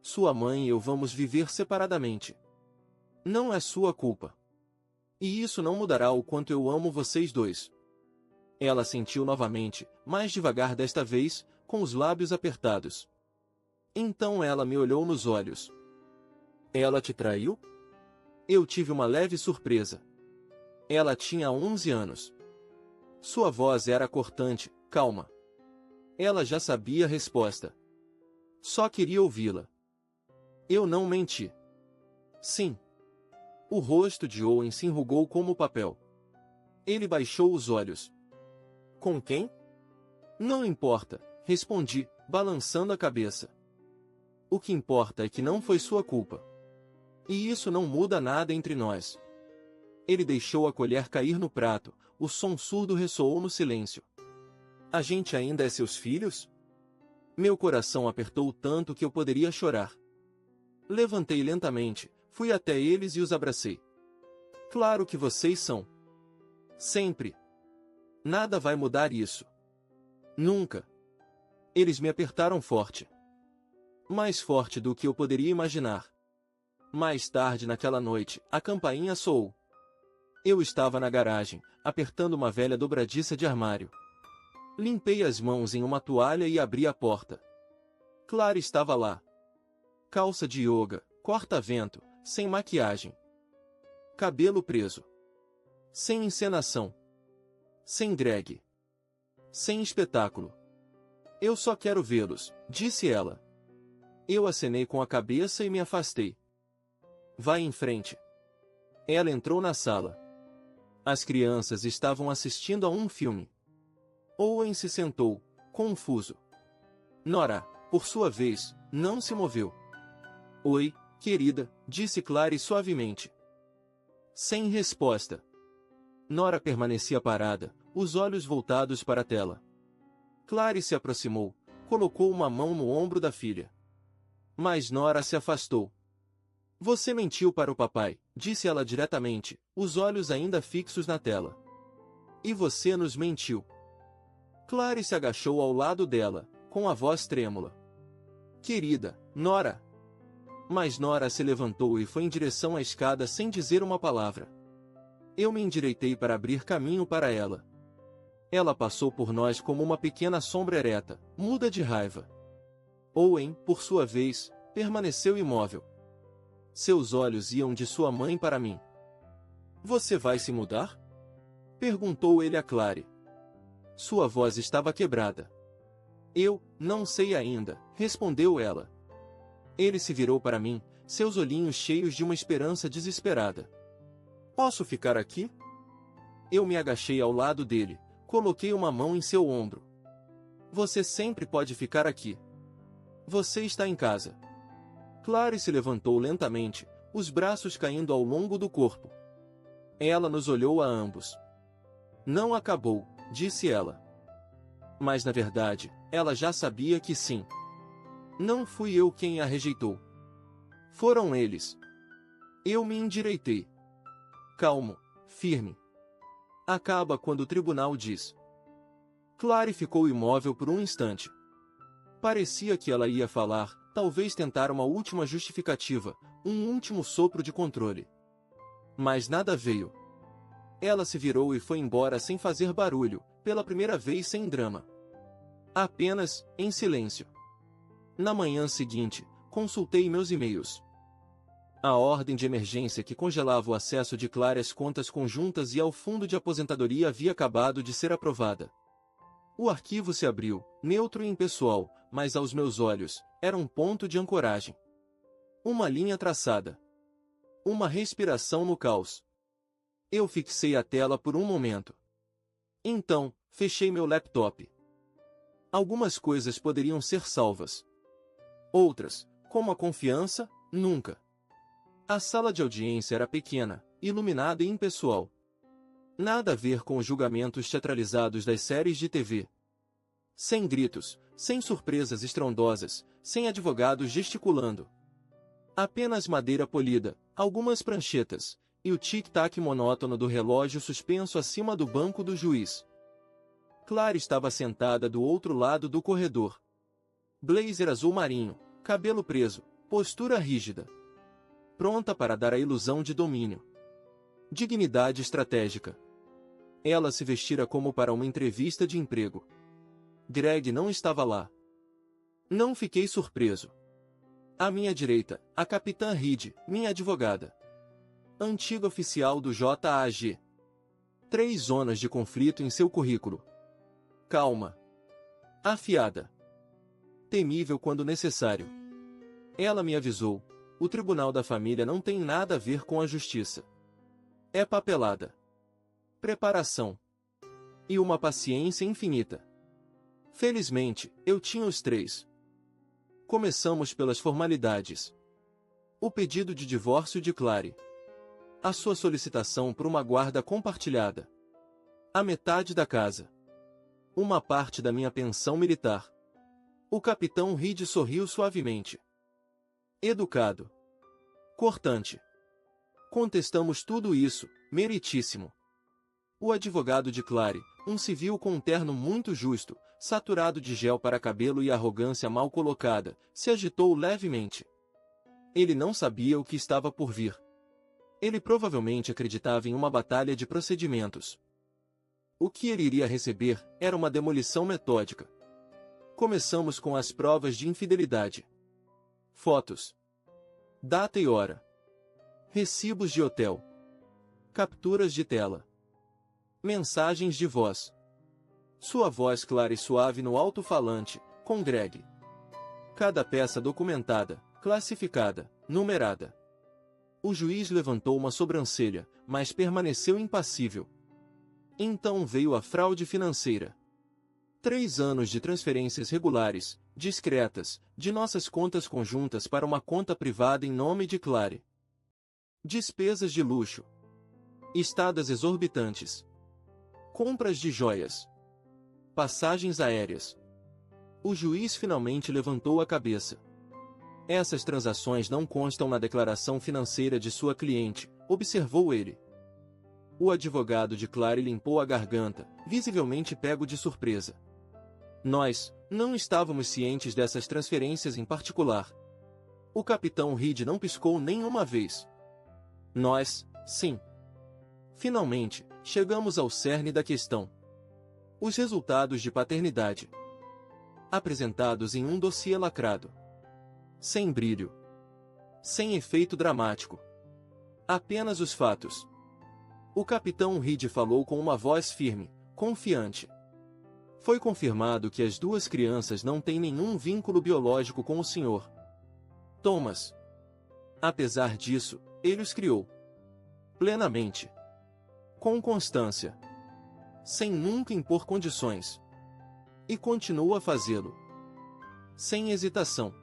Sua mãe e eu vamos viver separadamente. Não é sua culpa. E isso não mudará o quanto eu amo vocês dois. Ela sentiu novamente, mais devagar desta vez, com os lábios apertados. Então ela me olhou nos olhos. Ela te traiu? Eu tive uma leve surpresa. Ela tinha 11 anos. Sua voz era cortante, calma. Ela já sabia a resposta. Só queria ouvi-la. Eu não menti. Sim. O rosto de Owen se enrugou como papel. Ele baixou os olhos. Com quem? Não importa, respondi, balançando a cabeça. O que importa é que não foi sua culpa. E isso não muda nada entre nós. Ele deixou a colher cair no prato, o som surdo ressoou no silêncio. A gente ainda é seus filhos? Meu coração apertou tanto que eu poderia chorar. Levantei lentamente, fui até eles e os abracei. Claro que vocês são. Sempre. Nada vai mudar isso. Nunca. Eles me apertaram forte. Mais forte do que eu poderia imaginar. Mais tarde naquela noite, a campainha soou. Eu estava na garagem, apertando uma velha dobradiça de armário. Limpei as mãos em uma toalha e abri a porta. Clara estava lá. Calça de yoga, corta-vento, sem maquiagem. Cabelo preso. Sem encenação. Sem drag. Sem espetáculo. Eu só quero vê-los, disse ela. Eu acenei com a cabeça e me afastei. Vai em frente. Ela entrou na sala. As crianças estavam assistindo a um filme. Owen se sentou, confuso. Nora, por sua vez, não se moveu. Oi, querida, disse Clary suavemente. Sem resposta. Nora permanecia parada, os olhos voltados para a tela. Clary se aproximou, colocou uma mão no ombro da filha. Mas Nora se afastou. Você mentiu para o papai, disse ela diretamente, os olhos ainda fixos na tela. E você nos mentiu. Clary se agachou ao lado dela, com a voz trêmula. Querida, Nora. Mas Nora se levantou e foi em direção à escada sem dizer uma palavra. Eu me endireitei para abrir caminho para ela. Ela passou por nós como uma pequena sombra ereta, muda de raiva. Owen, por sua vez, permaneceu imóvel. Seus olhos iam de sua mãe para mim. Você vai se mudar? Perguntou ele a Clary. Sua voz estava quebrada. Eu, não sei ainda, respondeu ela. Ele se virou para mim, seus olhinhos cheios de uma esperança desesperada. Posso ficar aqui? Eu me agachei ao lado dele, coloquei uma mão em seu ombro. Você sempre pode ficar aqui. Você está em casa. Clary se levantou lentamente, os braços caindo ao longo do corpo. Ela nos olhou a ambos. Não acabou, disse ela. Mas na verdade, ela já sabia que sim. Não fui eu quem a rejeitou. Foram eles. Eu me endireitei. Calmo, firme. Acaba quando o tribunal diz. Clary ficou imóvel por um instante. Parecia que ela ia falar, talvez tentar uma última justificativa, um último sopro de controle. Mas nada veio. Ela se virou e foi embora sem fazer barulho, pela primeira vez sem drama. Apenas, em silêncio. Na manhã seguinte, consultei meus e-mails. A ordem de emergência que congelava o acesso de Clary às contas conjuntas e ao fundo de aposentadoria havia acabado de ser aprovada. O arquivo se abriu, neutro e impessoal, mas aos meus olhos, era um ponto de ancoragem. Uma linha traçada. Uma respiração no caos. Eu fixei a tela por um momento. Então, fechei meu laptop. Algumas coisas poderiam ser salvas. Outras, como a confiança, nunca. A sala de audiência era pequena, iluminada e impessoal. Nada a ver com os julgamentos teatralizados das séries de TV. Sem gritos, sem surpresas estrondosas, sem advogados gesticulando. Apenas madeira polida, algumas pranchetas, e o tic-tac monótono do relógio suspenso acima do banco do juiz. Clary estava sentada do outro lado do corredor. Blazer azul marinho, cabelo preso, postura rígida. Pronta para dar a ilusão de domínio. Dignidade estratégica. Ela se vestira como para uma entrevista de emprego. Greg não estava lá. Não fiquei surpreso. À minha direita, a capitã Reed, minha advogada. Antiga oficial do JAG. 3 zonas de conflito em seu currículo. Calma. Afiada. Temível quando necessário. Ela me avisou, o tribunal da família não tem nada a ver com a justiça. É papelada. Preparação. E uma paciência infinita. Felizmente, eu tinha os 3. Começamos pelas formalidades. O pedido de divórcio de Clary. A sua solicitação por uma guarda compartilhada. A metade da casa. Uma parte da minha pensão militar. O capitão Reed sorriu suavemente. Educado. Cortante. Contestamos tudo isso, meritíssimo. O advogado de Clary, um civil com um terno muito justo, saturado de gel para cabelo e arrogância mal colocada, se agitou levemente. Ele não sabia o que estava por vir. Ele provavelmente acreditava em uma batalha de procedimentos. O que ele iria receber era uma demolição metódica. Começamos com as provas de infidelidade. Fotos. Data e hora. Recibos de hotel. Capturas de tela. Mensagens de voz. Sua voz clara e suave no alto-falante, com Greg. Cada peça documentada, classificada, numerada. O juiz levantou uma sobrancelha, mas permaneceu impassível. Então veio a fraude financeira. 3 anos de transferências regulares, discretas, de nossas contas conjuntas para uma conta privada em nome de Clary. Despesas de luxo. Estadas exorbitantes. Compras de joias. Passagens aéreas. O juiz finalmente levantou a cabeça. Essas transações não constam na declaração financeira de sua cliente, observou ele. O advogado de Clary limpou a garganta, visivelmente pego de surpresa. Nós não estávamos cientes dessas transferências em particular. O capitão Reed não piscou nenhuma vez. Nós, sim. Finalmente, chegamos ao cerne da questão. Os resultados de paternidade. Apresentados em um dossiê lacrado. Sem brilho. Sem efeito dramático. Apenas os fatos. O capitão Reed falou com uma voz firme, confiante. Foi confirmado que as 2 crianças não têm nenhum vínculo biológico com o Sr. Thomas. Apesar disso, ele os criou. Plenamente. Com constância. Sem nunca impor condições. E continua a fazê-lo. Sem hesitação.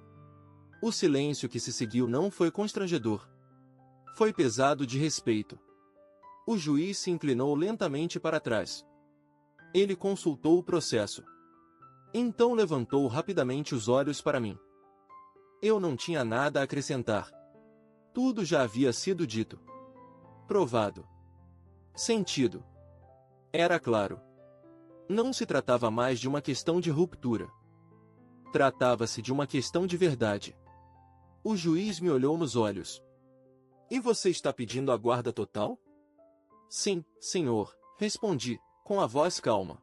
O silêncio que se seguiu não foi constrangedor. Foi pesado de respeito. O juiz se inclinou lentamente para trás. Ele consultou o processo. Então levantou rapidamente os olhos para mim. Eu não tinha nada a acrescentar. Tudo já havia sido dito. Provado. Sentido. Era claro. Não se tratava mais de uma questão de ruptura. Tratava-se de uma questão de verdade. O juiz me olhou nos olhos. E você está pedindo a guarda total? Sim, senhor, respondi, com a voz calma.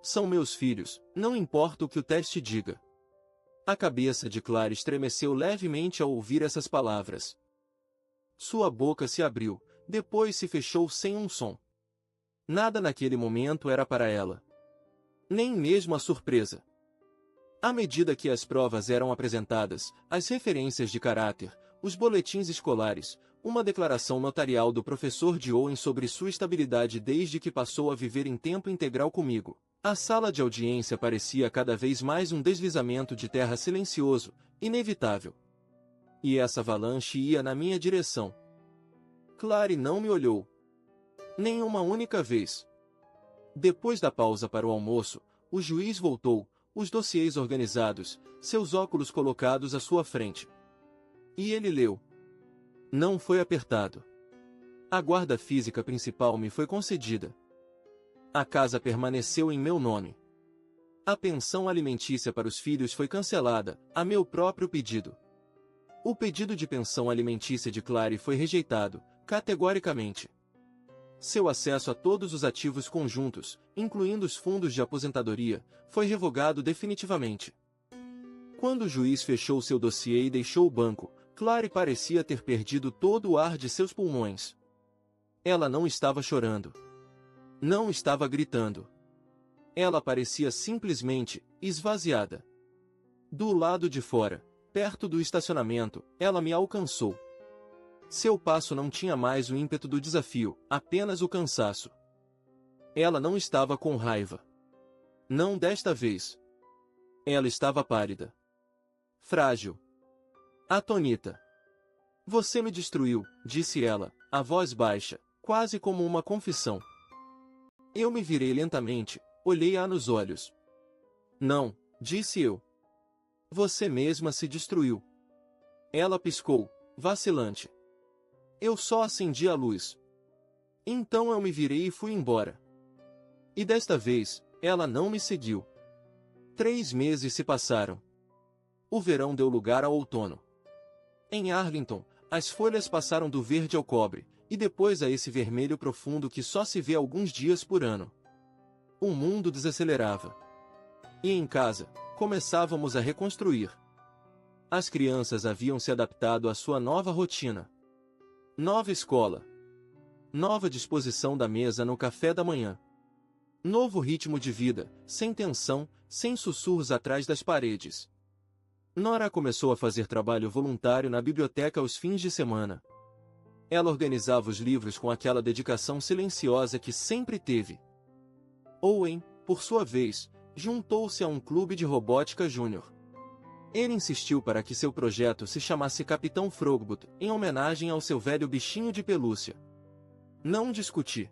São meus filhos, não importa o que o teste diga. A cabeça de Clary estremeceu levemente ao ouvir essas palavras. Sua boca se abriu, depois se fechou sem um som. Nada naquele momento era para ela. Nem mesmo a surpresa. À medida que as provas eram apresentadas, as referências de caráter, os boletins escolares, uma declaração notarial do professor de Owen sobre sua estabilidade desde que passou a viver em tempo integral comigo, a sala de audiência parecia cada vez mais um deslizamento de terra silencioso, inevitável. E essa avalanche ia na minha direção. Clary não me olhou. Nem uma única vez. Depois da pausa para o almoço, o juiz voltou, os dossiês organizados, seus óculos colocados à sua frente. E ele leu. Não foi apertado. A guarda física principal me foi concedida. A casa permaneceu em meu nome. A pensão alimentícia para os filhos foi cancelada, a meu próprio pedido. O pedido de pensão alimentícia de Clary foi rejeitado, categoricamente. Seu acesso a todos os ativos conjuntos, incluindo os fundos de aposentadoria, foi revogado definitivamente. Quando o juiz fechou seu dossiê e deixou o banco, Clary parecia ter perdido todo o ar de seus pulmões. Ela não estava chorando. Não estava gritando. Ela parecia simplesmente esvaziada. Do lado de fora, perto do estacionamento, ela me alcançou. Seu passo não tinha mais o ímpeto do desafio, apenas o cansaço. Ela não estava com raiva. Não desta vez. Ela estava pálida. Frágil. Atônita. Você me destruiu, disse ela, a voz baixa, quase como uma confissão. Eu me virei lentamente, olhei-a nos olhos. Não, disse eu. Você mesma se destruiu. Ela piscou, vacilante. Eu só acendi a luz. Então eu me virei e fui embora. E desta vez, ela não me seguiu. 3 meses se passaram. O verão deu lugar ao outono. Em Arlington, as folhas passaram do verde ao cobre, e depois a esse vermelho profundo que só se vê alguns dias por ano. O mundo desacelerava. E em casa, começávamos a reconstruir. As crianças haviam se adaptado à sua nova rotina. Nova escola. Nova disposição da mesa no café da manhã. Novo ritmo de vida, sem tensão, sem sussurros atrás das paredes. Nora começou a fazer trabalho voluntário na biblioteca aos fins de semana. Ela organizava os livros com aquela dedicação silenciosa que sempre teve. Owen, por sua vez, juntou-se a um clube de robótica júnior. Ele insistiu para que seu projeto se chamasse Capitão Frogbot, em homenagem ao seu velho bichinho de pelúcia. Não discuti.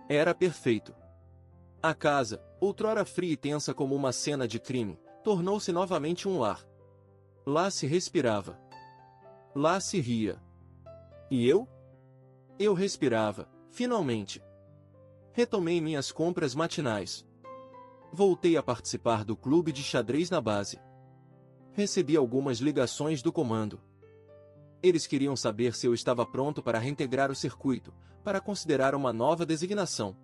Era perfeito. A casa, outrora fria e tensa como uma cena de crime, tornou-se novamente um lar. Lá se respirava. Lá se ria. E eu? Eu respirava, finalmente. Retomei minhas compras matinais. Voltei a participar do clube de xadrez na base. Recebi algumas ligações do comando. Eles queriam saber se eu estava pronto para reintegrar o circuito, para considerar uma nova designação.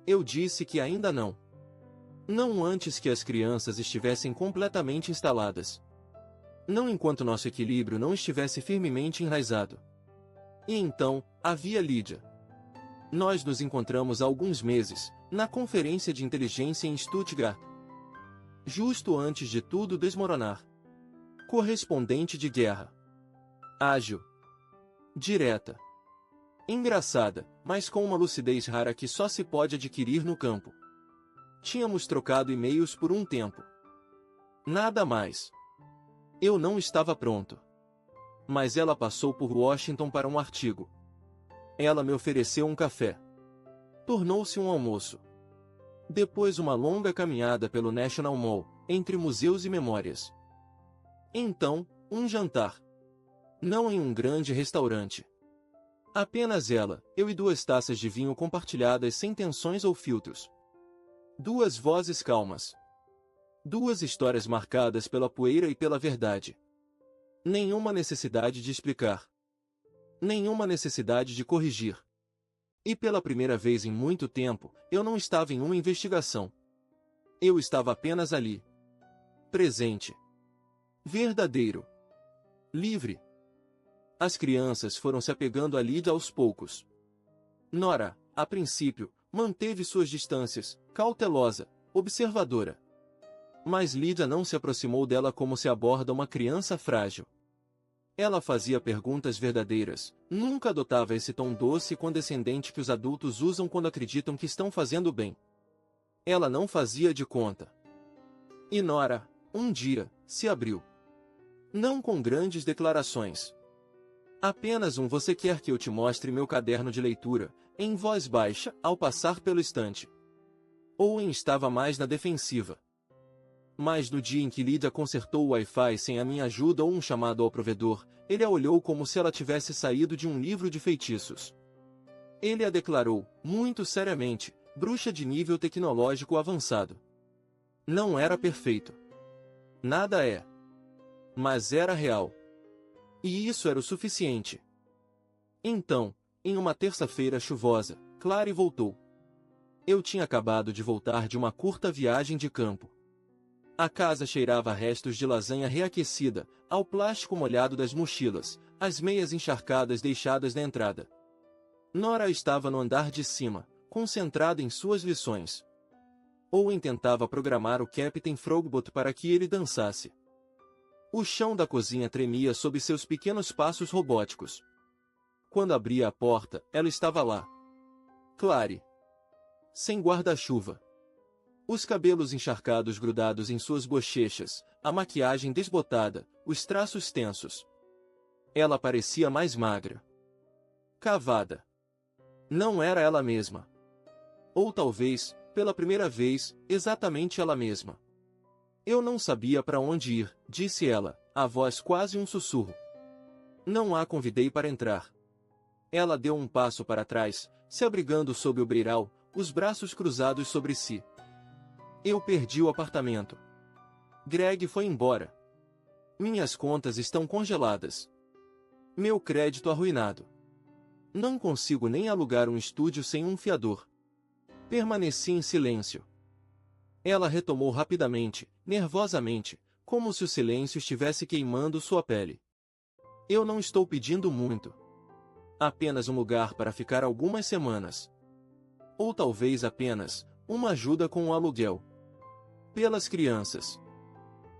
Eu disse que ainda não. Não antes que as crianças estivessem completamente instaladas. Não enquanto nosso equilíbrio não estivesse firmemente enraizado. E então, havia Lídia. Nós nos encontramos há alguns meses, na conferência de inteligência em Stuttgart. Justo antes de tudo desmoronar. Correspondente de guerra. Ágil. Direta. Engraçada, mas com uma lucidez rara que só se pode adquirir no campo. Tínhamos trocado e-mails por um tempo. Nada mais. Eu não estava pronto. Mas ela passou por Washington para um artigo. Ela me ofereceu um café. Tornou-se um almoço. Depois uma longa caminhada pelo National Mall, entre museus e memórias. Então, um jantar. Não em um grande restaurante. Apenas ela, eu e 2 taças de vinho compartilhadas sem tensões ou filtros. 2 vozes calmas. 2 histórias marcadas pela poeira e pela verdade. Nenhuma necessidade de explicar. Nenhuma necessidade de corrigir. E pela primeira vez em muito tempo, eu não estava em uma investigação. Eu estava apenas ali. Presente. Verdadeiro. Livre. As crianças foram se apegando a Lídia aos poucos. Nora, a princípio, manteve suas distâncias, cautelosa, observadora. Mas Lídia não se aproximou dela como se aborda uma criança frágil. Ela fazia perguntas verdadeiras, nunca adotava esse tom doce e condescendente que os adultos usam quando acreditam que estão fazendo bem. Ela não fazia de conta. E Nora, um dia, se abriu. Não com grandes declarações. Apenas um "você quer que eu te mostre meu caderno de leitura", em voz baixa, ao passar pelo estante. Owen estava mais na defensiva. Mas no dia em que Lídia consertou o Wi-Fi sem a minha ajuda ou um chamado ao provedor, ele a olhou como se ela tivesse saído de um livro de feitiços. Ele a declarou, muito seriamente, bruxa de nível tecnológico avançado. Não era perfeito. Nada é. Mas era real. E isso era o suficiente. Então, em uma terça-feira chuvosa, Clary voltou. Eu tinha acabado de voltar de uma curta viagem de campo. A casa cheirava a restos de lasanha reaquecida, ao plástico molhado das mochilas, às meias encharcadas deixadas na entrada. Nora estava no andar de cima, concentrada em suas lições. Owen tentava programar o Capitão Frogbot para que ele dançasse. O chão da cozinha tremia sob seus pequenos passos robóticos. Quando abria a porta, ela estava lá. Clary. Sem guarda-chuva. Os cabelos encharcados grudados em suas bochechas, a maquiagem desbotada, os traços tensos. Ela parecia mais magra. Cavada. Não era ela mesma. Ou talvez, pela primeira vez, exatamente ela mesma. Eu não sabia para onde ir, disse ela, a voz quase um sussurro. Não a convidei para entrar. Ela deu um passo para trás, se abrigando sob o beiral, os braços cruzados sobre si. Eu perdi o apartamento. Greg foi embora. Minhas contas estão congeladas. Meu crédito arruinado. Não consigo nem alugar um estúdio sem um fiador. Permaneci em silêncio. Ela retomou rapidamente, nervosamente, como se o silêncio estivesse queimando sua pele. Eu não estou pedindo muito. Apenas um lugar para ficar algumas semanas. Ou talvez apenas uma ajuda com o aluguel. Pelas crianças.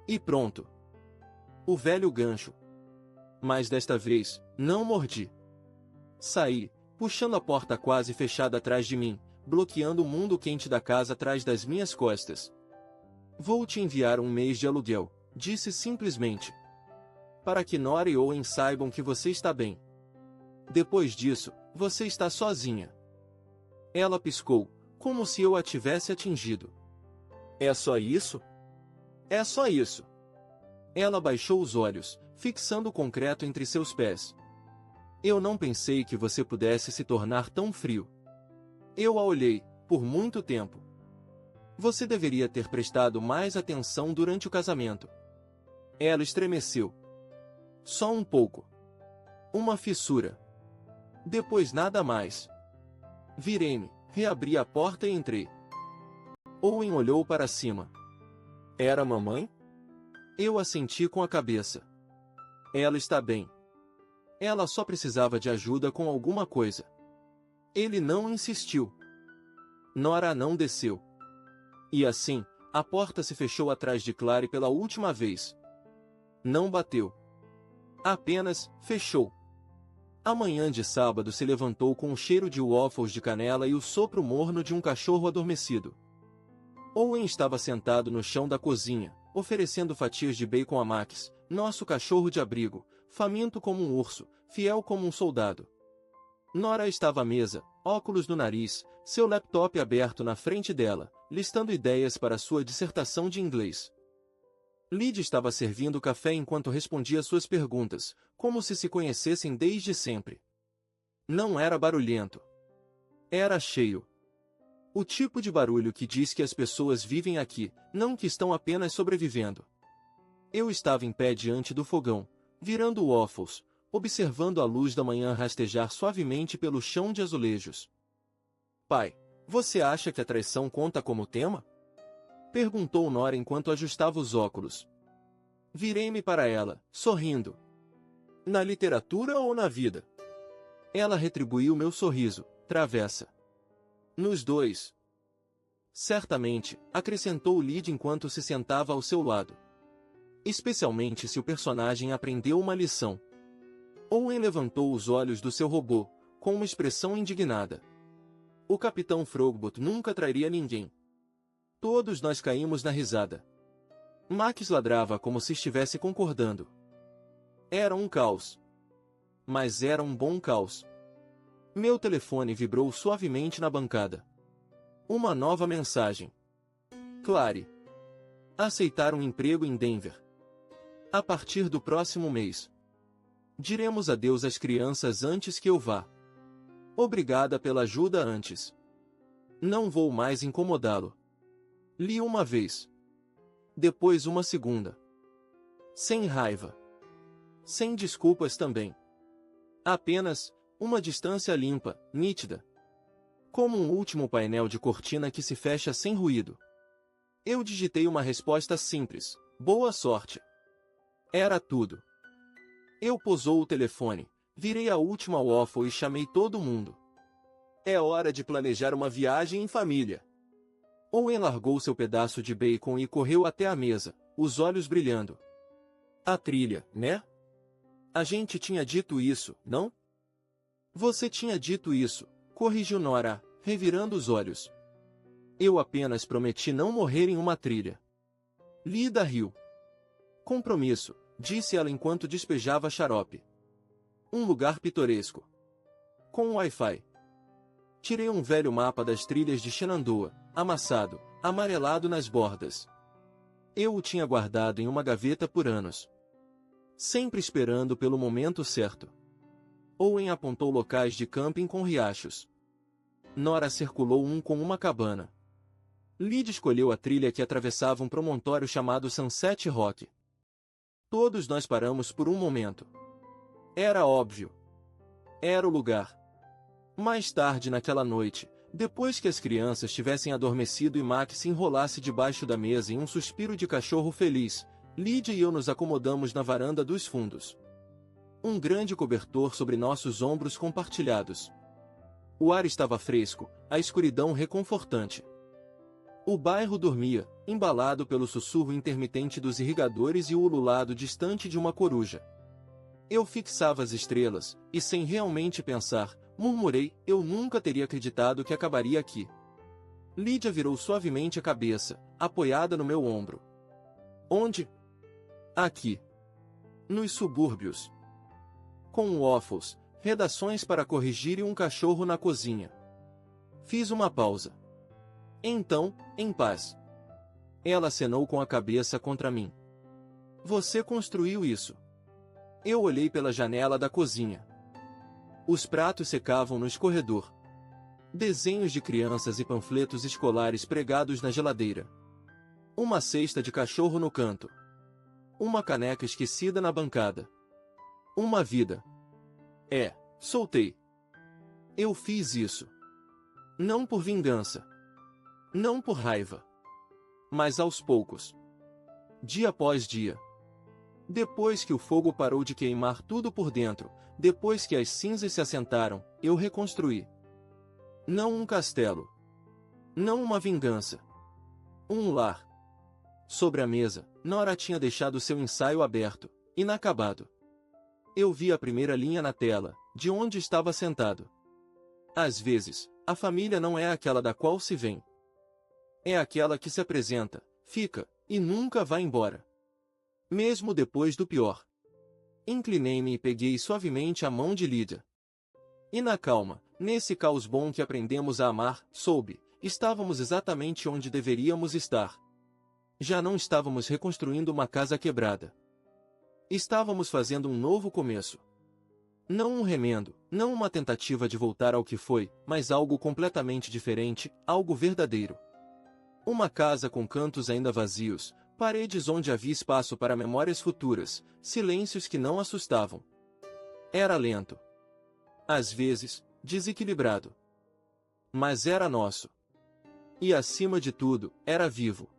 E pronto. O velho gancho. Mas desta vez, não mordi. Saí, puxando a porta quase fechada atrás de mim, bloqueando o mundo quente da casa atrás das minhas costas. Vou te enviar um mês de aluguel, disse simplesmente. Para que Nora e Owen saibam que você está bem. Depois disso, você está sozinha. Ela piscou, como se eu a tivesse atingido. É só isso? É só isso. Ela baixou os olhos, fixando o concreto entre seus pés. Eu não pensei que você pudesse se tornar tão frio. Eu a olhei, por muito tempo. Você deveria ter prestado mais atenção durante o casamento. Ela estremeceu. Só um pouco. Uma fissura. Depois nada mais. Virei-me, reabri a porta e entrei. Owen olhou para cima. Era mamãe? Eu assenti com a cabeça. Ela está bem. Ela só precisava de ajuda com alguma coisa. Ele não insistiu. Nora não desceu. E assim, a porta se fechou atrás de Clary pela última vez. Não bateu. Apenas fechou. A manhã de sábado se levantou com o cheiro de waffles de canela e o sopro morno de um cachorro adormecido. Owen estava sentado no chão da cozinha, oferecendo fatias de bacon a Max, nosso cachorro de abrigo, faminto como um urso, fiel como um soldado. Nora estava à mesa, óculos no nariz, seu laptop aberto na frente dela, listando ideias para sua dissertação de inglês. Lyd estava servindo café enquanto respondia suas perguntas, como se conhecessem desde sempre. Não era barulhento. Era cheio. O tipo de barulho que diz que as pessoas vivem aqui, não que estão apenas sobrevivendo. Eu estava em pé diante do fogão, virando waffles, observando a luz da manhã rastejar suavemente pelo chão de azulejos. Pai, você acha que a traição conta como tema? Perguntou Nora enquanto ajustava os óculos. Virei-me para ela, sorrindo. Na literatura ou na vida? Ela retribuiu meu sorriso, travessa. Nos dois. Certamente, acrescentou Lyd enquanto se sentava ao seu lado. Especialmente se o personagem aprendeu uma lição. Owen levantou os olhos do seu robô, com uma expressão indignada. O Capitão Frogbot nunca trairia ninguém. Todos nós caímos na risada. Max ladrava como se estivesse concordando. Era um caos. Mas era um bom caos. Meu telefone vibrou suavemente na bancada. Uma nova mensagem. Clary. Aceitar um emprego em Denver. A partir do próximo mês. Diremos adeus às crianças antes que eu vá. Obrigada pela ajuda antes. Não vou mais incomodá-lo. Li uma vez. Depois uma segunda. Sem raiva. Sem desculpas também. Apenas uma distância limpa, nítida. Como um último painel de cortina que se fecha sem ruído. Eu digitei uma resposta simples. Boa sorte. Era tudo. Eu posou o telefone, virei a última waffle e chamei todo mundo. É hora de planejar uma viagem em família. Owen largou seu pedaço de bacon e correu até a mesa, os olhos brilhando. A trilha, né? A gente tinha dito isso, não? Você tinha dito isso, corrigiu Nora, revirando os olhos. Eu apenas prometi não morrer em uma trilha. Lyda riu. Compromisso, disse ela enquanto despejava xarope. Um lugar pitoresco. Com Wi-Fi. Tirei um velho mapa das trilhas de Shenandoah, amassado, amarelado nas bordas. Eu o tinha guardado em uma gaveta por anos. Sempre esperando pelo momento certo. Owen apontou locais de camping com riachos. Nora circulou com uma cabana. Lydia escolheu a trilha que atravessava um promontório chamado Sunset Rock. Todos nós paramos por um momento. Era óbvio. Era o lugar. Mais tarde naquela noite, depois que as crianças tivessem adormecido e Mac se enrolasse debaixo da mesa em um suspiro de cachorro feliz, Lydia e eu nos acomodamos na varanda dos fundos. Um grande cobertor sobre nossos ombros compartilhados. O ar estava fresco, a escuridão reconfortante. O bairro dormia, embalado pelo sussurro intermitente dos irrigadores e o ululado distante de uma coruja. Eu fixava as estrelas, e sem realmente pensar, murmurei, eu nunca teria acreditado que acabaria aqui. Lydia virou suavemente a cabeça, apoiada no meu ombro. Onde? Aqui. Nos subúrbios. Com waffles, redações para corrigir e um cachorro na cozinha. Fiz uma pausa. Então, em paz. Ela acenou com a cabeça contra mim. Você construiu isso. Eu olhei pela janela da cozinha. Os pratos secavam no escorredor. Desenhos de crianças e panfletos escolares pregados na geladeira. Uma cesta de cachorro no canto. Uma caneca esquecida na bancada. Uma vida. Soltei. Eu fiz isso. Não por vingança. Não por raiva. Mas aos poucos. Dia após dia. Depois que o fogo parou de queimar tudo por dentro, depois que as cinzas se assentaram, eu reconstruí. Não um castelo. Não uma vingança. Um lar. Sobre a mesa, Nora tinha deixado seu ensaio aberto, inacabado. Eu vi a primeira linha na tela, de onde estava sentado. Às vezes, a família não é aquela da qual se vem. É aquela que se apresenta, fica, e nunca vai embora. Mesmo depois do pior. Inclinei-me e peguei suavemente a mão de Lydia. E na calma, nesse caos bom que aprendemos a amar, soube, estávamos exatamente onde deveríamos estar. Já não estávamos reconstruindo uma casa quebrada. Estávamos fazendo um novo começo. Não um remendo, não uma tentativa de voltar ao que foi, mas algo completamente diferente, algo verdadeiro. Uma casa com cantos ainda vazios, paredes onde havia espaço para memórias futuras, silêncios que não assustavam. Era lento. Às vezes, desequilibrado. Mas era nosso. E acima de tudo, era vivo.